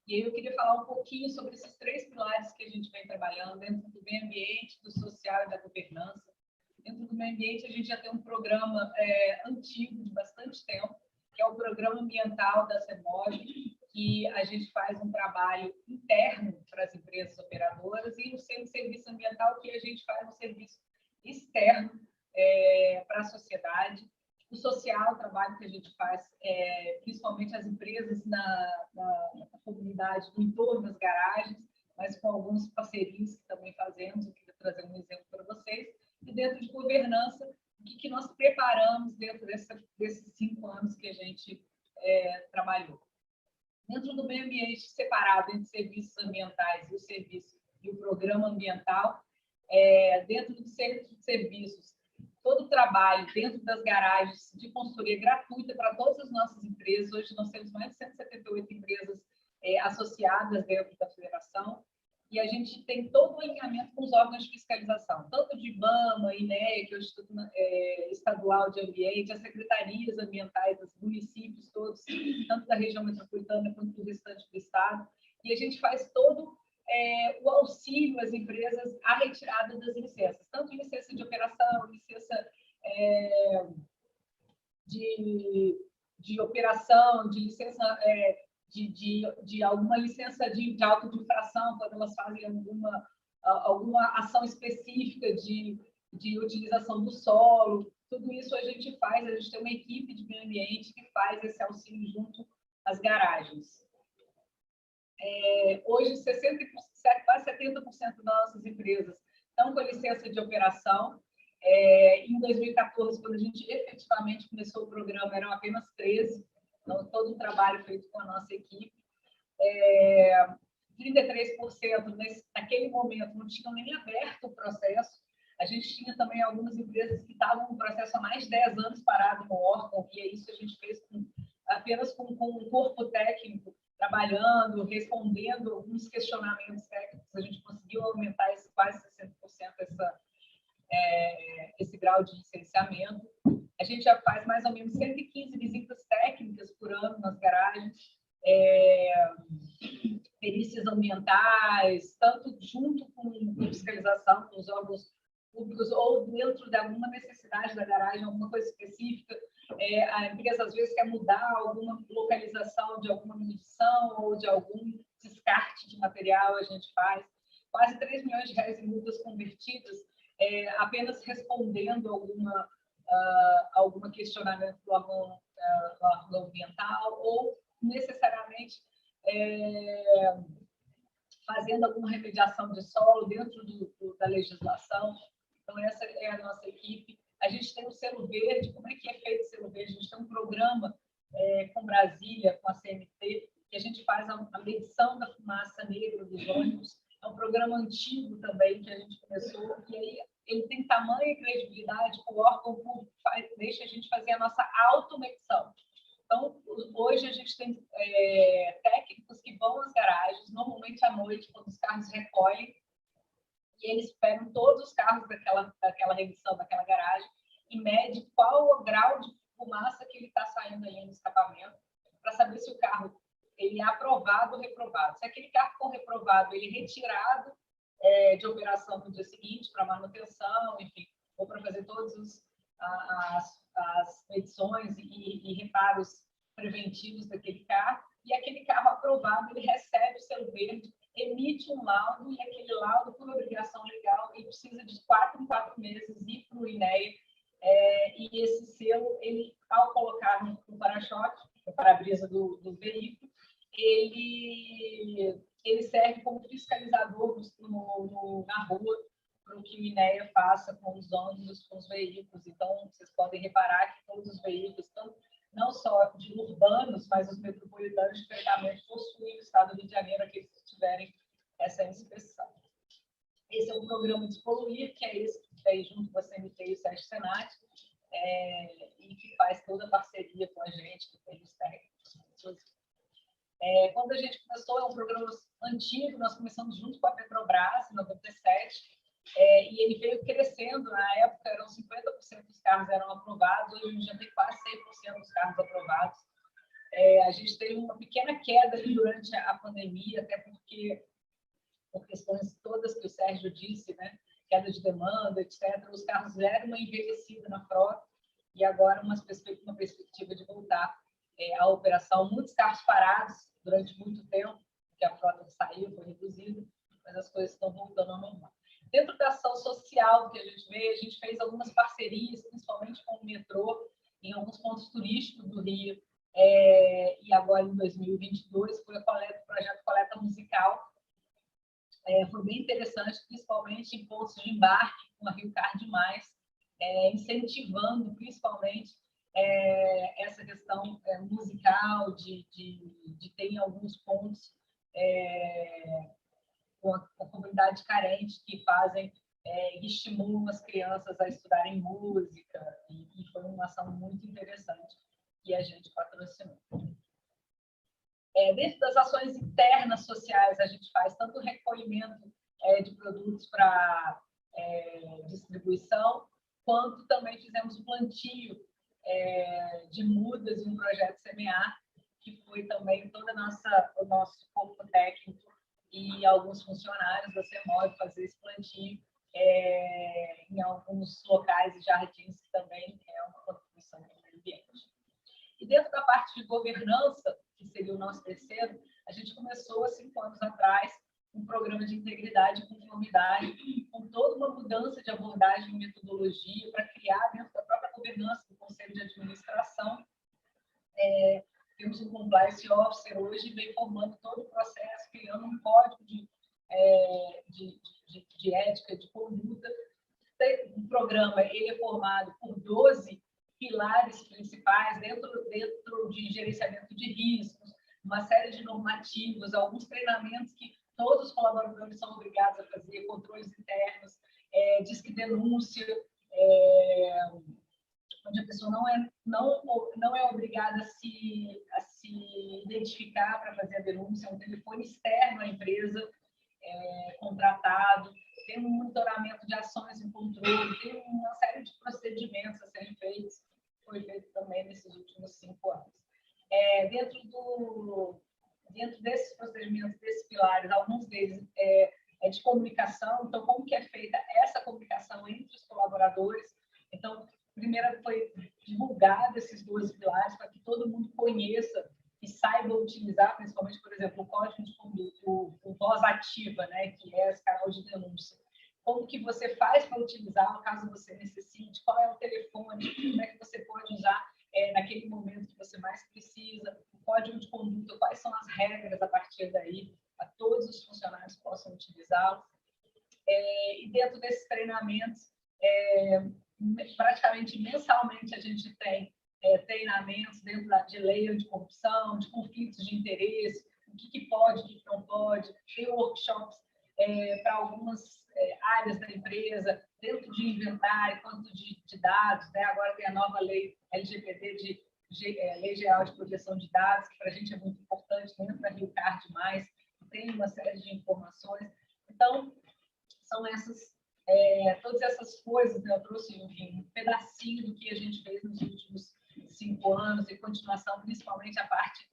E aí eu queria falar um pouquinho sobre esses 3 pilares que a gente vem trabalhando dentro do meio ambiente, do social e da governança. Dentro do meio ambiente, a gente já tem um programa antigo, de bastante tempo, que é o Programa Ambiental da CEMOG, que a gente faz um trabalho interno para as empresas operadoras, e o Centro de Serviço Ambiental, que a gente faz um serviço externo para a sociedade. O social, o trabalho que a gente faz, principalmente as empresas na comunidade, no entorno das garagens, mas com algumas parcerias que também fazemos. Eu queria trazer um exemplo para vocês. E dentro de governança, o que nós preparamos dentro desses 5 anos que a gente trabalhou. Dentro do meio ambiente separado entre serviços ambientais e o programa ambiental, dentro do centro de serviços, todo o trabalho dentro das garagens de consultoria gratuita para todas as nossas empresas. Hoje nós temos mais de 178 empresas associadas dentro da federação, e a gente tem todo o alinhamento com os órgãos de fiscalização, tanto de IBAMA, INEA, que é o Instituto Estadual de Ambiente, as secretarias ambientais dos municípios todos, tanto da região metropolitana quanto do restante do estado, e a gente faz todo o auxílio às empresas à retirada das licenças, tanto licença de operação, licença de operação, de licença de alguma licença de auto de infração, quando elas fazem alguma ação específica de utilização do solo. Tudo isso a gente tem uma equipe de meio ambiente que faz esse auxílio junto às garagens. Hoje, quase 70% das nossas empresas estão com licença de operação. Em 2014, quando a gente efetivamente começou o programa, eram apenas 13%. Então, todo o trabalho feito com a nossa equipe. 33% naquele momento não tinham nem aberto o processo. A gente tinha também algumas empresas que estavam no processo há mais de 10 anos parado no órgão, e é isso que a gente fez apenas com um corpo técnico, trabalhando, respondendo alguns questionamentos técnicos. A gente conseguiu aumentar quase 60% esse grau de licenciamento. A gente já faz mais ou menos 115 visitas técnicas por ano nas garagens, perícias ambientais, tanto junto com fiscalização, com os órgãos públicos, ou dentro de alguma necessidade da garagem, alguma coisa específica. A empresa, às vezes, quer mudar alguma localização de alguma medição ou de algum descarte de material, a gente faz. Quase 3 milhões de reais em multas convertidas, apenas respondendo algum questionamento do órgão ambiental, ou necessariamente fazendo alguma remediação de solo dentro da legislação. Então, essa é a nossa equipe. A gente tem o selo verde. Como é que é feito o selo verde? A gente tem um programa com Brasília, com a CMT, que a gente faz a medição da fumaça negra dos ônibus. É um programa antigo também, que a gente começou, e aí ele tem tamanha credibilidade que o órgão público deixa a gente fazer a nossa automedição. Então, hoje a gente tem técnicos que vão às garagens, normalmente à noite, quando os carros recolhem, e eles pegam todos os carros daquela revisão, daquela garagem, e mede qual o grau de fumaça que ele está saindo ali no escapamento, para saber se o carro ele é aprovado ou reprovado. Se aquele carro for reprovado, ele é retirado de operação no dia seguinte, para manutenção, enfim, ou para fazer todas as medições e reparos preventivos daquele carro. E aquele carro aprovado, ele recebe o selo verde, emite um laudo, e aquele laudo, por obrigação legal, ele precisa de 4 em 4 meses ir para o INEA. E esse selo, ele, ao colocar no para-choque, no para-brisa do veículo, ele serve como fiscalizador na rua, para o que o INEA faça com os ônibus, com os veículos. Então, vocês podem reparar que todos os veículos, não só de urbanos, mas os metropolitanos de fretamento, possuem no estado do Rio de Janeiro, aqueles que tiverem essa inspeção. Esse é o programa Despoluir, que é esse que fez junto com a CMT e o SESC Senat, e que faz toda a parceria com a gente, que tem os técnicos. Quando a gente começou, é um programa antigo, nós começamos junto com a Petrobras, em 97, e ele veio crescendo. Na época, eram 50% dos carros eram aprovados, hoje a gente já tem quase 100% dos carros aprovados. A gente teve uma pequena queda ali durante a pandemia, até porque por questões todas que o Sérgio disse, né? Queda de demanda, etc. Os carros deram uma envelhecida na frota e agora uma perspectiva de voltar à operação. Muitos carros parados durante muito tempo, porque a frota saiu, foi reduzida, mas as coisas estão voltando ao normal. Dentro da ação social que a gente fez algumas parcerias, principalmente com o metrô, em alguns pontos turísticos do Rio, e agora em 2022 foi o projeto Coleta Musical. Foi bem interessante, principalmente em pontos de embarque, com a Rio Card+, incentivando principalmente essa questão musical, de ter em alguns pontos com a comunidade carente que fazem e estimulam as crianças a estudarem música, e foi uma ação muito interessante que a gente patrocinou. Dentro das ações internas sociais, a gente faz tanto o recolhimento de produtos para distribuição, quanto também fizemos o plantio de mudas em um projeto Semear, que foi também todo o nosso corpo técnico e alguns funcionários da CEMOV fazer esse plantio em alguns locais e jardins, que também é uma contribuição para o meio ambiente. E dentro da parte de governança, que seria o nosso terceiro, a gente começou, há 5 anos atrás, um programa de integridade e conformidade, com toda uma mudança de abordagem e metodologia para criar, dentro da própria governança do Conselho de Administração, temos um compliance officer hoje, vem formando todo o processo, criando um código de ética, de conduta. O programa ele é formado por 12 pilares principais, dentro de gerenciamento de riscos, uma série de normativas, alguns treinamentos que todos os colaboradores são obrigados a fazer, controles internos, disque denúncia, onde a pessoa não é obrigada a se identificar para fazer a denúncia, é um telefone externo à empresa, contratado, tem um monitoramento de ações e controle, tem uma série de procedimentos a serem feitos, foi feito também nesses últimos 5 anos. Dentro desses procedimentos, desses pilares, alguns deles é de comunicação, então como que é feita essa comunicação entre os colaboradores. Então, primeiro foi divulgado esses 12 pilares para que todo mundo conheça e saiba utilizar, principalmente, por exemplo, o código de conduta, o voz ativa, né, que é esse canal de denúncia. Como que você faz para utilizar, caso você necessite, qual é o telefone, como é que você pode usar naquele momento que você mais precisa, o código de conduta, quais são as regras a partir daí, para todos os funcionários possam utilizá-lo. E dentro desses treinamentos, praticamente mensalmente a gente tem treinamentos dentro de lei de corrupção, de conflitos de interesse, o que pode, o que não pode, tem workshops para algumas áreas da empresa, dentro de inventário, quanto de dados, né? Agora tem a nova lei LGPD, Lei Geral de Proteção de Dados, que para a gente é muito importante, dentro da Rio Card+, tem uma série de informações. Então, são todas essas coisas, né? Eu trouxe, enfim, um pedacinho do que a gente fez nos últimos 5 anos, e continuação, principalmente a parte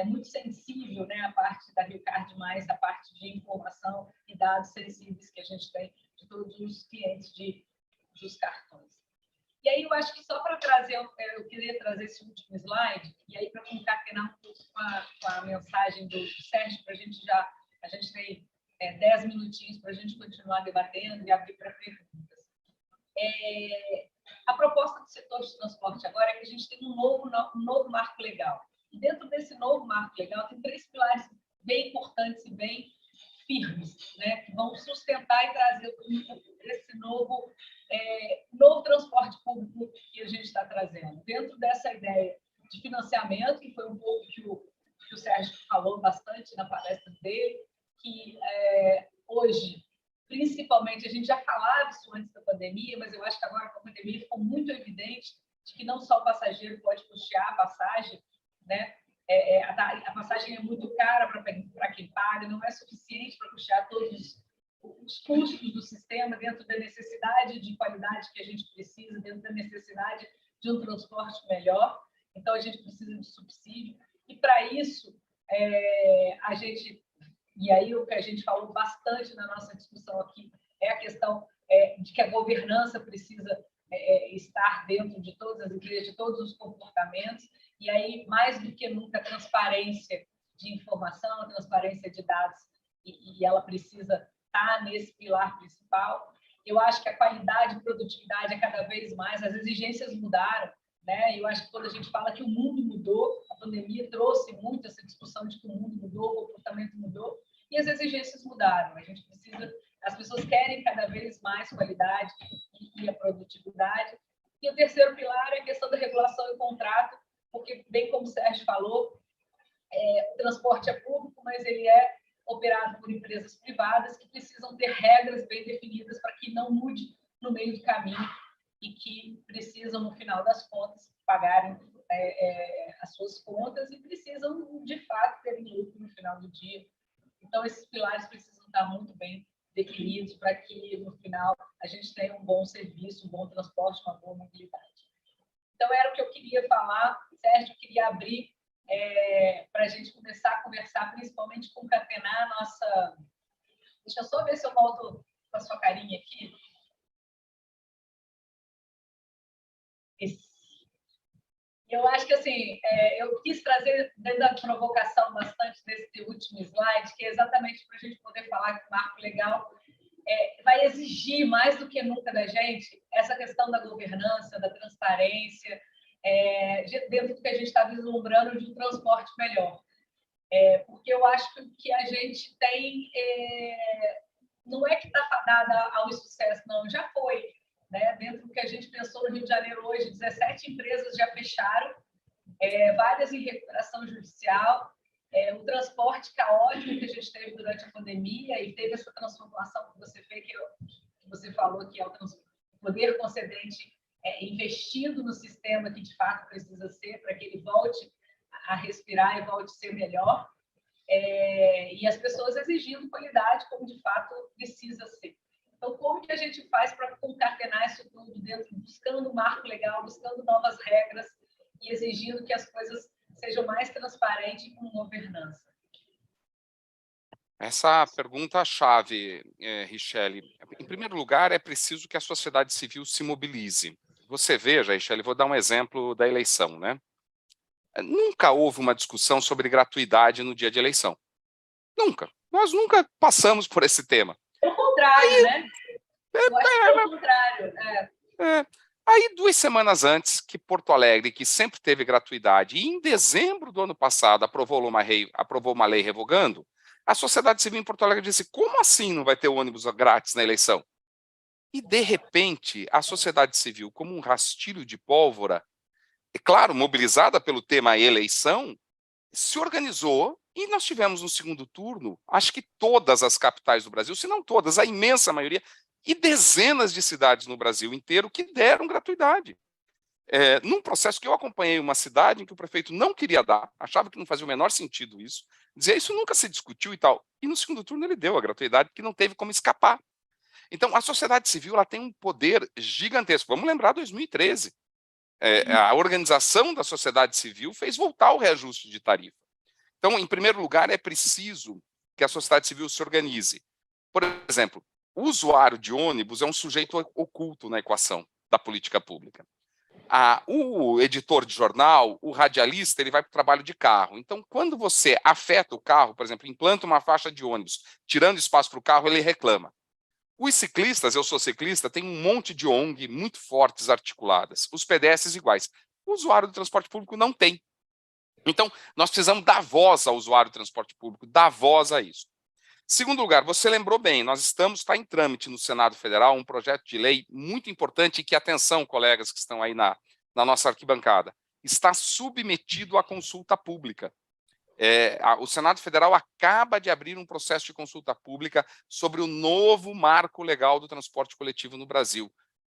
muito sensível, né? A parte da Rio Card+, a parte de informação e dados sensíveis que a gente tem de todos os clientes dos cartões. E aí eu acho que só para trazer, eu queria trazer esse último slide, e aí para concatenar um pouco com a mensagem do Sérgio, para a gente tem 10 minutinhos para a gente continuar debatendo e abrir para perguntas. A proposta do setor de transporte agora é que a gente tem um novo marco legal. E dentro desse novo marco legal tem 3 pilares bem importantes e bem firmes, né, que vão sustentar e trazer esse novo transporte público que a gente está trazendo. Dentro dessa ideia de financiamento, que foi um pouco que o Sérgio falou bastante na palestra dele, que hoje, principalmente, a gente já falava isso antes da pandemia, mas eu acho que agora com a pandemia ficou muito evidente de que não só o passageiro pode custear a passagem, né? A passagem é muito cara para quem paga, não é suficiente para custear todos os custos do sistema, dentro da necessidade de qualidade que a gente precisa, dentro da necessidade de um transporte melhor. Então, a gente precisa de subsídio. E, para isso, a gente e aí o que a gente falou bastante na nossa discussão aqui é a questão de que a governança precisa estar dentro de todas as igrejas, de todos os comportamentos, e aí, mais do que nunca, a transparência de informação, a transparência de dados, e ela precisa estar nesse pilar principal. Eu acho que a qualidade e produtividade é cada vez mais, as exigências mudaram, né? Eu acho que quando a gente fala que o mundo mudou, a pandemia trouxe muito essa discussão de que o mundo mudou, o comportamento mudou, e as exigências mudaram. A gente precisa, as pessoas querem cada vez mais qualidade e a produtividade. E o terceiro pilar é a questão da regulação e contrato, porque, bem como o Sérgio falou, o transporte é público, mas ele é operado por empresas privadas que precisam ter regras bem definidas para que não mude no meio do caminho e que precisam, no final das contas, pagarem as suas contas e precisam, de fato, terem lucro no final do dia. Então, esses pilares precisam estar muito bem definidos para que, no final, a gente tenha um bom serviço, um bom transporte, uma boa mobilidade. Então, era o que eu queria falar. Sérgio, eu queria abrir para a gente começar a conversar, principalmente concatenar a nossa... Deixa eu só ver se eu volto com a sua carinha aqui. Eu acho que, assim, eu quis trazer, dentro da provocação bastante desse último slide, que é exatamente para a gente poder falar que o marco legal vai exigir, mais do que nunca da gente, essa questão da governança, da transparência, dentro do que a gente está vislumbrando de um transporte melhor. Porque eu acho que a gente tem... não é que está fadada ao insucesso, não, já foi. Né? Dentro do que a gente pensou no Rio de Janeiro hoje, 17 empresas já fecharam, várias em recuperação judicial, o transporte caótico que a gente teve durante a pandemia e teve essa transformação que você fez, que você falou que é o poder concedente investindo no sistema que de fato precisa ser para que ele volte a respirar e volte a ser melhor, e as pessoas exigindo qualidade como de fato precisa ser. Então, como que a gente faz para concatenar isso tudo dentro, buscando um marco legal, buscando novas regras e exigindo que as coisas sejam mais transparentes e com governança? Essa pergunta-chave, Richelle. Em primeiro lugar, é preciso que a sociedade civil se mobilize. Você veja, Richelle, vou dar um exemplo da eleição, né? Nunca houve uma discussão sobre gratuidade no dia de eleição. Nunca. Nós nunca passamos por esse tema. Pelo contrário, né? Eu acho que é o contrário. Aí, 2 semanas antes, que Porto Alegre, que sempre teve gratuidade, e em dezembro do ano passado aprovou uma lei revogando, a sociedade civil em Porto Alegre disse: como assim não vai ter ônibus grátis na eleição? E, de repente, a sociedade civil, como um rastilho de pólvora, claro, mobilizada pelo tema eleição, se organizou e nós tivemos no segundo turno, acho que todas as capitais do Brasil, se não todas, a imensa maioria, e dezenas de cidades no Brasil inteiro que deram gratuidade. Num processo que eu acompanhei uma cidade em que o prefeito não queria dar, achava que não fazia o menor sentido isso, dizia isso nunca se discutiu e tal, e no segundo turno ele deu a gratuidade, que não teve como escapar. Então, a sociedade civil ela tem um poder gigantesco. Vamos lembrar 2013. A organização da sociedade civil fez voltar o reajuste de tarifa. Então, em primeiro lugar, é preciso que a sociedade civil se organize. Por exemplo, o usuário de ônibus é um sujeito oculto na equação da política pública. O editor de jornal, o radialista, ele vai para o trabalho de carro. Então, quando você afeta o carro, por exemplo, implanta uma faixa de ônibus, tirando espaço para o carro, ele reclama. Os ciclistas, eu sou ciclista, tem um monte de ONG muito fortes articuladas. Os pedestres iguais. O usuário do transporte público não tem. Então, nós precisamos dar voz ao usuário do transporte público, dar voz a isso. Segundo lugar, você lembrou bem, está em trâmite no Senado Federal um projeto de lei muito importante e que, atenção, colegas que estão aí na nossa arquibancada, está submetido à consulta pública. O Senado Federal acaba de abrir um processo de consulta pública sobre o novo marco legal do transporte coletivo no Brasil.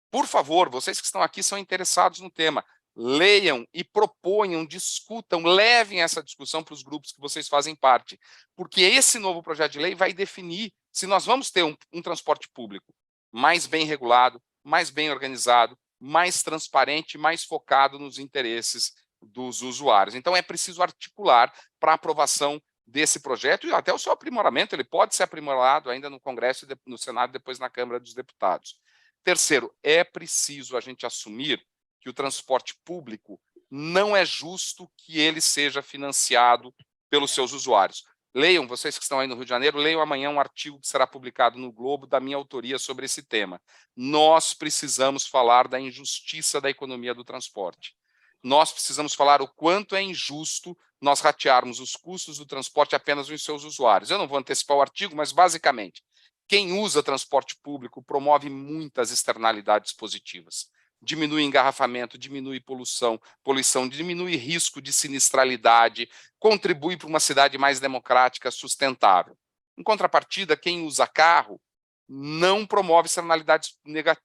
Por favor, vocês que estão aqui são interessados no tema, leiam e proponham, discutam, levem essa discussão para os grupos que vocês fazem parte, porque esse novo projeto de lei vai definir se nós vamos ter um transporte público mais bem regulado, mais bem organizado, mais transparente, mais focado nos interesses dos usuários. Então, é preciso articular para a aprovação desse projeto e até o seu aprimoramento, ele pode ser aprimorado ainda no Congresso, no Senado, depois na Câmara dos Deputados. Terceiro, é preciso a gente assumir que o transporte público não é justo que ele seja financiado pelos seus usuários. Leiam, vocês que estão aí no Rio de Janeiro, leiam amanhã um artigo que será publicado no Globo da minha autoria sobre esse tema. Nós precisamos falar da injustiça da economia do transporte. Nós precisamos falar o quanto é injusto nós ratearmos os custos do transporte apenas nos seus usuários. Eu não vou antecipar o artigo, mas basicamente, quem usa transporte público promove muitas externalidades positivas. Diminui engarrafamento, diminui poluição, diminui risco de sinistralidade, contribui para uma cidade mais democrática, sustentável. Em contrapartida, quem usa carro não promove externalidades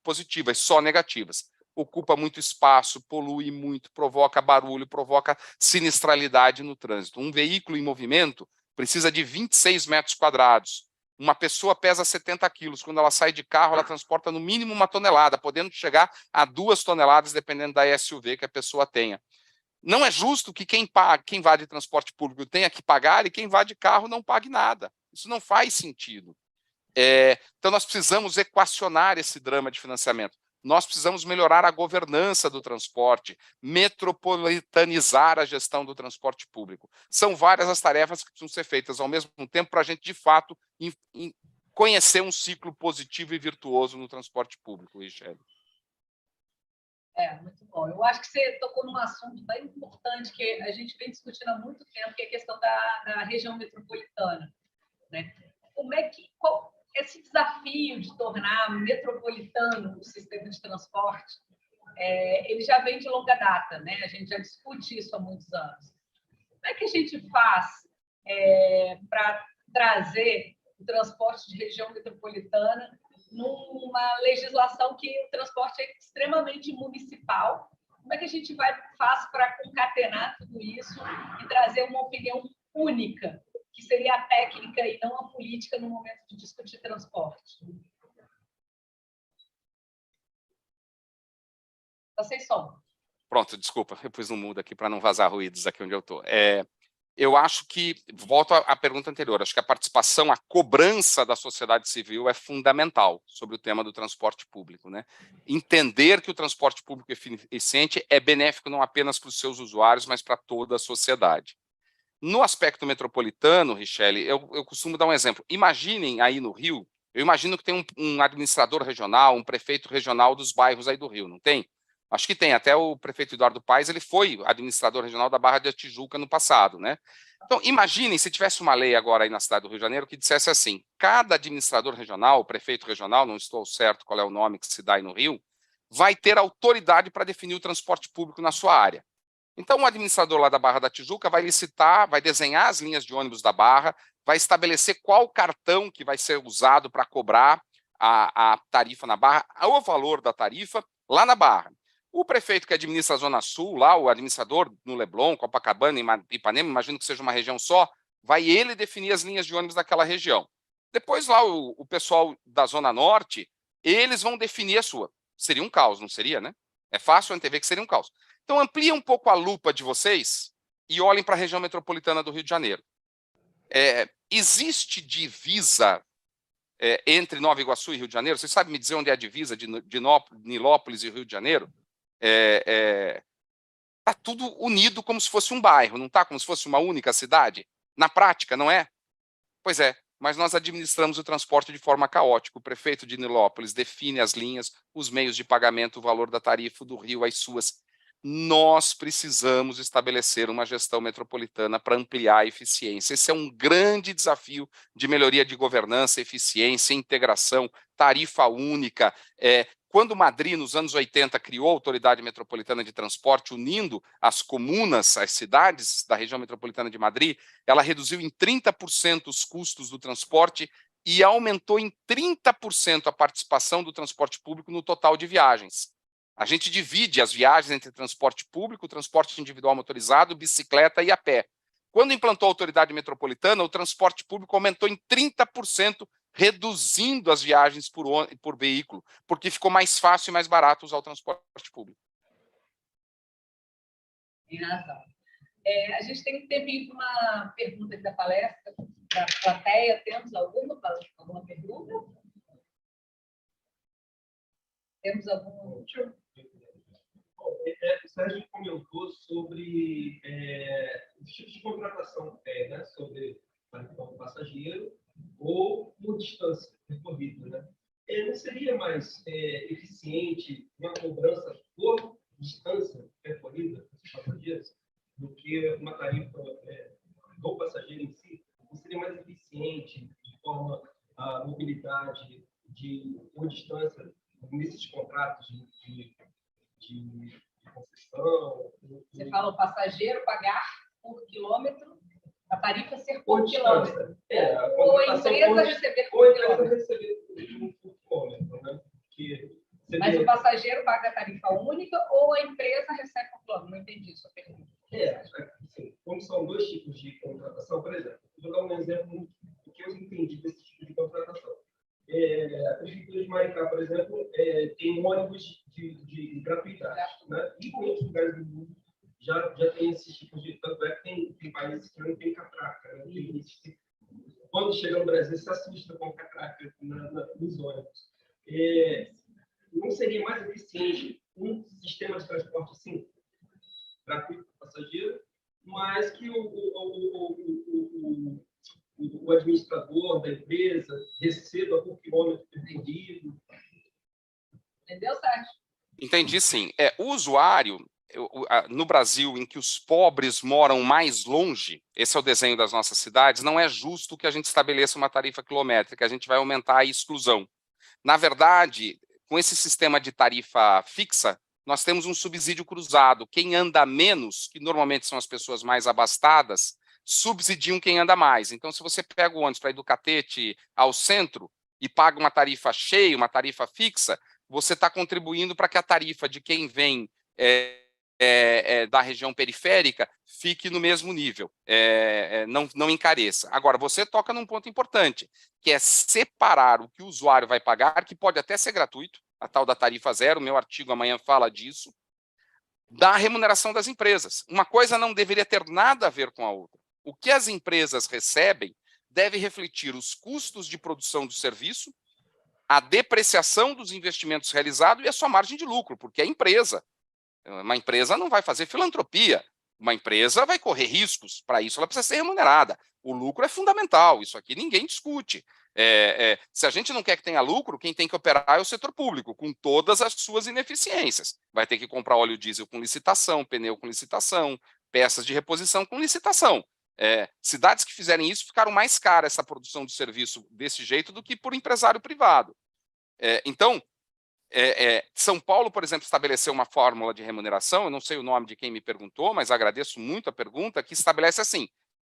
positivas, só negativas. Ocupa muito espaço, polui muito, provoca barulho, provoca sinistralidade no trânsito. Um veículo em movimento precisa de 26 metros quadrados. Uma pessoa pesa 70 quilos. Quando ela sai de carro, ela transporta no mínimo 1 tonelada, podendo chegar a 2 toneladas, dependendo da SUV que a pessoa tenha. Não é justo que quem vá de transporte público tenha que pagar e quem vá de carro não pague nada. Isso não faz sentido. Então, nós precisamos equacionar esse drama de financiamento. Nós precisamos melhorar a governança do transporte, metropolitanizar a gestão do transporte público. São várias as tarefas que precisam ser feitas ao mesmo tempo para a gente, de fato, conhecer um ciclo positivo e virtuoso no transporte público, Richelle. Muito bom. Eu acho que você tocou num assunto bem importante que a gente vem discutindo há muito tempo, que é a questão da região metropolitana, né? Qual esse desafio de tornar metropolitano o sistema de transporte, ele já vem de longa data, né? A gente já discute isso há muitos anos. Como é que a gente faz para trazer o transporte de região metropolitana numa legislação que o transporte é extremamente municipal? Como é que a gente faz para concatenar tudo isso e trazer uma opinião única, que seria a técnica e não a política no momento de discutir transporte? Vocês são. Pronto, desculpa, eu pus um mudo aqui para não vazar ruídos aqui onde eu estou. Eu acho que, volto à pergunta anterior, acho que a participação, a cobrança da sociedade civil é fundamental sobre o tema do transporte público, né? Entender que o transporte público eficiente é benéfico não apenas para os seus usuários, mas para toda a sociedade. No aspecto metropolitano, Richelle, eu costumo dar um exemplo. Imaginem aí no Rio, eu imagino que tem um administrador regional, um prefeito regional dos bairros aí do Rio, não tem? Acho que tem, até o prefeito Eduardo Paes, ele foi administrador regional da Barra da Tijuca no passado, né? Então, imaginem se tivesse uma lei agora aí na cidade do Rio de Janeiro que dissesse assim, cada administrador regional, prefeito regional, não estou certo qual é o nome que se dá aí no Rio, vai ter autoridade para definir o transporte público na sua área. Então, o administrador lá da Barra da Tijuca vai licitar, vai desenhar as linhas de ônibus da Barra, vai estabelecer qual cartão que vai ser usado para cobrar a tarifa na Barra, o valor da tarifa lá na Barra. O prefeito que administra a Zona Sul, lá, o administrador no Leblon, Copacabana, Ipanema, imagino que seja uma região só, vai ele definir as linhas de ônibus daquela região. Depois lá o pessoal da Zona Norte, eles vão definir a sua. Seria um caos, não seria, né? É fácil antever que seria um caos. Então, ampliem um pouco a lupa de vocês e olhem para a região metropolitana do Rio de Janeiro. Existe divisa entre Nova Iguaçu e Rio de Janeiro? Vocês sabem me dizer onde é a divisa de Nilópolis e Rio de Janeiro? Está tudo unido como se fosse um bairro, não está? Como se fosse uma única cidade? Na prática, não é? Pois é, mas nós administramos o transporte de forma caótica. O prefeito de Nilópolis define as linhas, os meios de pagamento, o valor da tarifa do Rio, as suas. Nós precisamos estabelecer uma gestão metropolitana para ampliar a eficiência. Esse é um grande desafio de melhoria de governança, eficiência, integração, tarifa única. Quando Madrid, nos anos 80, criou a Autoridade Metropolitana de Transporte, unindo as comunas, as cidades da região metropolitana de Madrid, ela reduziu em 30% os custos do transporte e aumentou em 30% a participação do transporte público no total de viagens. A gente divide as viagens entre transporte público, transporte individual motorizado, bicicleta e a pé. Quando implantou a Autoridade Metropolitana, o transporte público aumentou em 30%, reduzindo as viagens por veículo, porque ficou mais fácil e mais barato usar o transporte público. Tem razão. A gente tem um tempinho para uma pergunta aqui da palestra, da plateia. Temos alguma pergunta? Temos algum? O Sérgio comentou sobre os tipos de contratação que tem, né? Sobre o passageiro ou por distância percorrida, né? Não seria mais eficiente uma cobrança por distância percorrida dos passageiros do que uma tarifa do passageiro em si? Não seria mais eficiente de forma a mobilidade por distância nesses contratos de concessão? Você fala o passageiro pagar por quilômetro, a tarifa ser por quilômetro. Ou a empresa receber por quilômetro, né? Mas o passageiro paga a tarifa única ou a empresa recebe por quilômetro? Não entendi a sua pergunta. Assim, como são dois tipos de contratação, por exemplo, vou dar um exemplo do que eu entendi desse tipo de contratação. A Prefeitura de Maricá, por exemplo, tem um ônibus de gratuidade, né? E em outros lugares do mundo já tem esses tipos de... Tanto é que tem países que não tem catraca, né? Quando chega no Brasil, se assusta com catraca nos ônibus. Não seria mais eficiente um sistema de transporte assim, gratuito para o passageiro, mas que o administrador da empresa receba por quilômetro percorrido? Entendeu, Sérgio? Entendi, sim. O usuário, no Brasil, em que os pobres moram mais longe, esse é o desenho das nossas cidades, não é justo que a gente estabeleça uma tarifa quilométrica, a gente vai aumentar a exclusão. Na verdade, com esse sistema de tarifa fixa, nós temos um subsídio cruzado. Quem anda menos, que normalmente são as pessoas mais abastadas, subsidiam quem anda mais. Então, se você pega o ônibus para ir do Catete ao centro e paga uma tarifa cheia, uma tarifa fixa, você está contribuindo para que a tarifa de quem vem da região periférica fique no mesmo nível, não encareça. Agora, você toca num ponto importante, que é separar o que o usuário vai pagar, que pode até ser gratuito, a tal da tarifa zero, meu artigo amanhã fala disso, da remuneração das empresas. Uma coisa não deveria ter nada a ver com a outra. O que as empresas recebem deve refletir os custos de produção do serviço, a depreciação dos investimentos realizados e a sua margem de lucro, porque é empresa. Uma empresa não vai fazer filantropia, uma empresa vai correr riscos, para isso ela precisa ser remunerada. O lucro é fundamental, isso aqui ninguém discute. Se a gente não quer que tenha lucro, quem tem que operar é o setor público, com todas as suas ineficiências. Vai ter que comprar óleo diesel com licitação, pneu com licitação, peças de reposição com licitação. Cidades que fizerem isso ficaram mais cara essa produção de serviço desse jeito do que por empresário privado. Então, São Paulo, por exemplo, estabeleceu uma fórmula de remuneração, eu não sei o nome de quem me perguntou, mas agradeço muito a pergunta, que estabelece assim,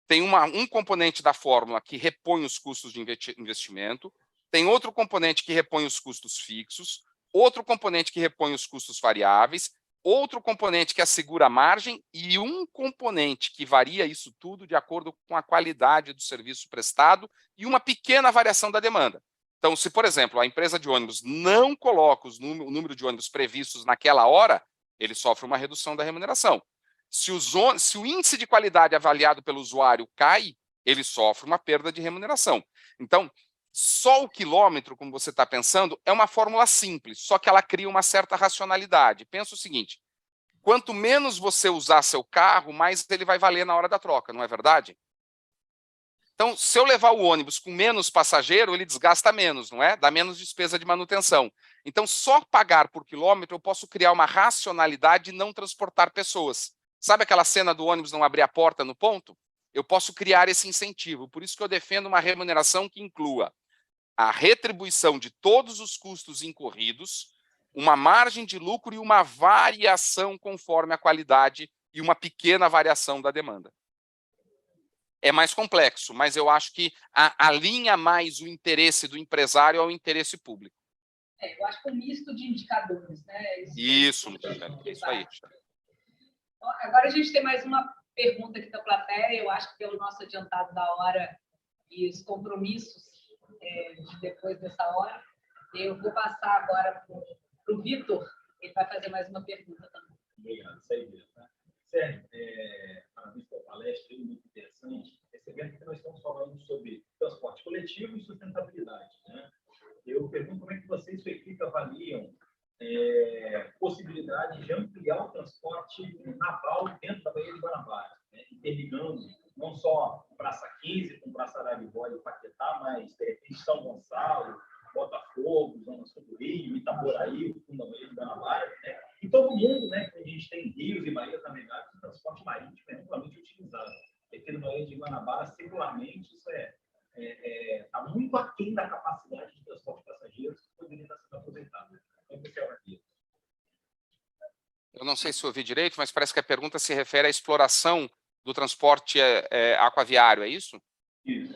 tem um componente da fórmula que repõe os custos de investimento, tem outro componente que repõe os custos fixos, outro componente que repõe os custos variáveis, outro componente que assegura a margem e um componente que varia isso tudo de acordo com a qualidade do serviço prestado e uma pequena variação da demanda. Então, se, por exemplo, a empresa de ônibus não coloca o número de ônibus previstos naquela hora, ele sofre uma redução da remuneração. Se o índice de qualidade avaliado pelo usuário cai, ele sofre uma perda de remuneração. Então, só o quilômetro, como você está pensando, é uma fórmula simples, só que ela cria uma certa racionalidade. Pensa o seguinte, quanto menos você usar seu carro, mais ele vai valer na hora da troca, não é verdade? Então, se eu levar o ônibus com menos passageiro, ele desgasta menos, não é? Dá menos despesa de manutenção. Então, só pagar por quilômetro, eu posso criar uma racionalidade de não transportar pessoas. Sabe aquela cena do ônibus não abrir a porta no ponto? Eu posso criar esse incentivo. Por isso que eu defendo uma remuneração que inclua a retribuição de todos os custos incorridos, uma margem de lucro e uma variação conforme a qualidade e uma pequena variação da demanda. É mais complexo, mas eu acho que alinha mais o interesse do empresário ao interesse público. Eu acho que um misto de indicadores, né? Isso aí. Então, agora a gente tem mais uma pergunta aqui da plateia. Eu acho que pelo nosso adiantado da hora e os compromissos de depois dessa hora, eu vou passar agora para o Vitor. Ele vai fazer mais uma pergunta também. Obrigado, isso aí mesmo. Sérgio, parabéns pela palestra, muito interessante. Percebendo que nós estamos falando sobre transporte coletivo e sustentabilidade, né? Eu pergunto como é que você e sua equipe avaliam possibilidade de ampliar o transporte naval dentro da Baía de Guanabara, né? Interligando não só Praça 15 com Praça Araribóia e Paquetá, mas, de repente, São Gonçalo, Botafogo, Zona Sul do Rio, Itaboraí, o fundo da Baía de Guanabara, né? E todo mundo, né, que a gente tem rios e baías navegáveis, o transporte marítimo é amplamente utilizado. Aqui na Baía de Guanabara, singularmente, isso está muito aquém da capacidade de transporte de passageiros que poderia estar sendo aproveitado. Eu não sei se ouvi direito, mas parece que a pergunta se refere à exploração do transporte aquaviário, é isso? Isso.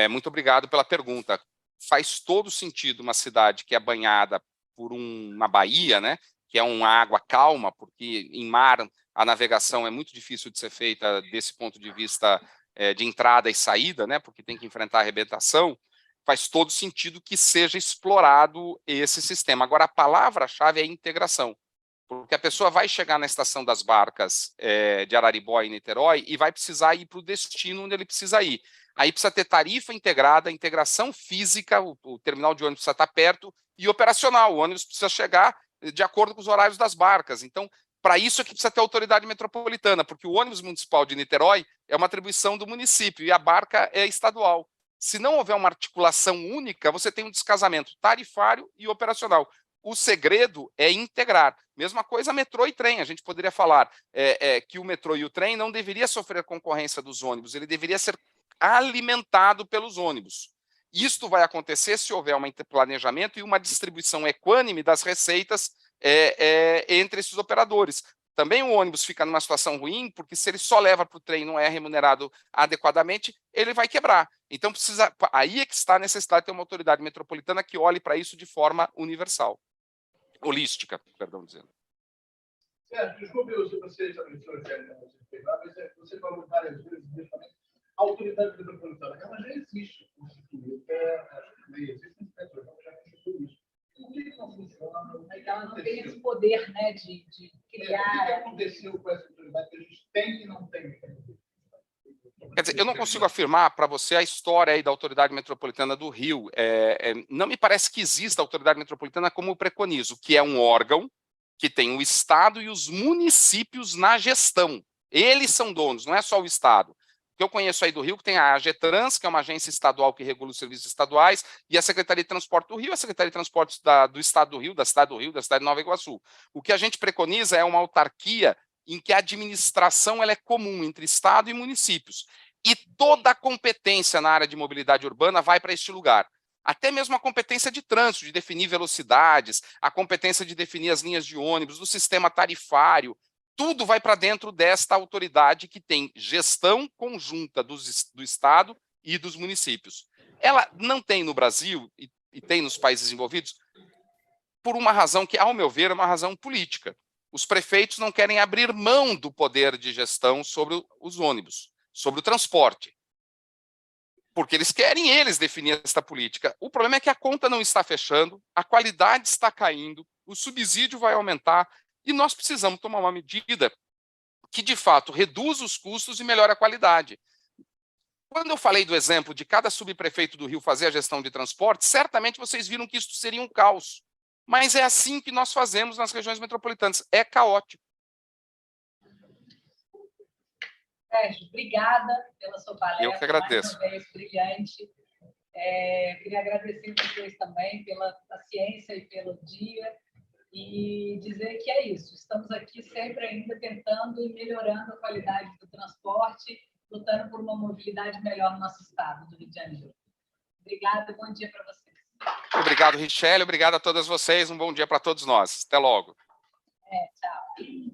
Muito obrigado pela pergunta. Faz todo sentido uma cidade que é banhada por uma baía, né, que é uma água calma, porque em mar a navegação é muito difícil de ser feita desse ponto de vista de entrada e saída, né, porque tem que enfrentar a arrebentação. Faz todo sentido que seja explorado esse sistema. Agora, a palavra-chave é integração, porque a pessoa vai chegar na estação das barcas de Araribóia e Niterói e vai precisar ir para o destino onde ele precisa ir. Aí precisa ter tarifa integrada, integração física, o terminal de ônibus precisa estar perto, e operacional, o ônibus precisa chegar de acordo com os horários das barcas. Então, para isso é que precisa ter autoridade metropolitana, porque o ônibus municipal de Niterói é uma atribuição do município e a barca é estadual. Se não houver uma articulação única, você tem um descasamento tarifário e operacional. O segredo é integrar. Mesma coisa metrô e trem. A gente poderia falar que o metrô e o trem não deveria sofrer concorrência dos ônibus, ele deveria ser alimentado pelos ônibus. Isto vai acontecer se houver um planejamento e uma distribuição equânime das receitas entre esses operadores. Também o ônibus fica numa situação ruim, porque se ele só leva para o trem e não é remunerado adequadamente, ele vai quebrar. Então, aí é que está a necessidade de ter uma autoridade metropolitana que olhe para isso de forma universal. Holística, perdão dizendo. Sérgio, desculpe se você falou várias vezes justamente a autoridade metropolitana. Ela já existe, existe já constituiu isso. Por que não funciona? Ela não tem esse poder, né, de criar. O que aconteceu com essa autoridade que a gente tem e não tem? Quer dizer, eu não consigo afirmar para você a história aí da Autoridade Metropolitana do Rio. Não me parece que exista a Autoridade Metropolitana como eu preconizo, que é um órgão que tem o Estado e os municípios na gestão. Eles são donos, não é só o Estado. O que eu conheço aí do Rio, que tem a AGETRANS, que é uma agência estadual que regula os serviços estaduais, e a Secretaria de Transporte do Rio, a Secretaria de Transportes do Estado do Rio, da cidade do Rio, da cidade de Nova Iguaçu. O que a gente preconiza é uma autarquia em que a administração ela é comum entre Estado e municípios. E toda a competência na área de mobilidade urbana vai para este lugar. Até mesmo a competência de trânsito, de definir velocidades, a competência de definir as linhas de ônibus, do sistema tarifário, tudo vai para dentro desta autoridade que tem gestão conjunta do Estado e dos municípios. Ela não tem no Brasil, e tem nos países envolvidos, por uma razão que, ao meu ver, é uma razão política. Os prefeitos não querem abrir mão do poder de gestão sobre os ônibus, sobre o transporte, porque eles querem definir esta política. O problema é que a conta não está fechando, a qualidade está caindo, o subsídio vai aumentar, e nós precisamos tomar uma medida que, de fato, reduza os custos e melhore a qualidade. Quando eu falei do exemplo de cada subprefeito do Rio fazer a gestão de transporte, certamente vocês viram que isso seria um caos. Mas é assim que nós fazemos nas regiões metropolitanas. É caótico. Sérgio, obrigada pela sua palestra. Eu que agradeço. Mais uma vez, brilhante. Queria agradecer a vocês também pela paciência e pelo dia. E dizer que é isso. Estamos aqui sempre ainda tentando e melhorando a qualidade do transporte, lutando por uma mobilidade melhor no nosso estado do Rio de Janeiro. Obrigada e bom dia para vocês. Obrigado, Richelle. Obrigado a todas vocês. Um bom dia para todos nós. Até logo. Tchau.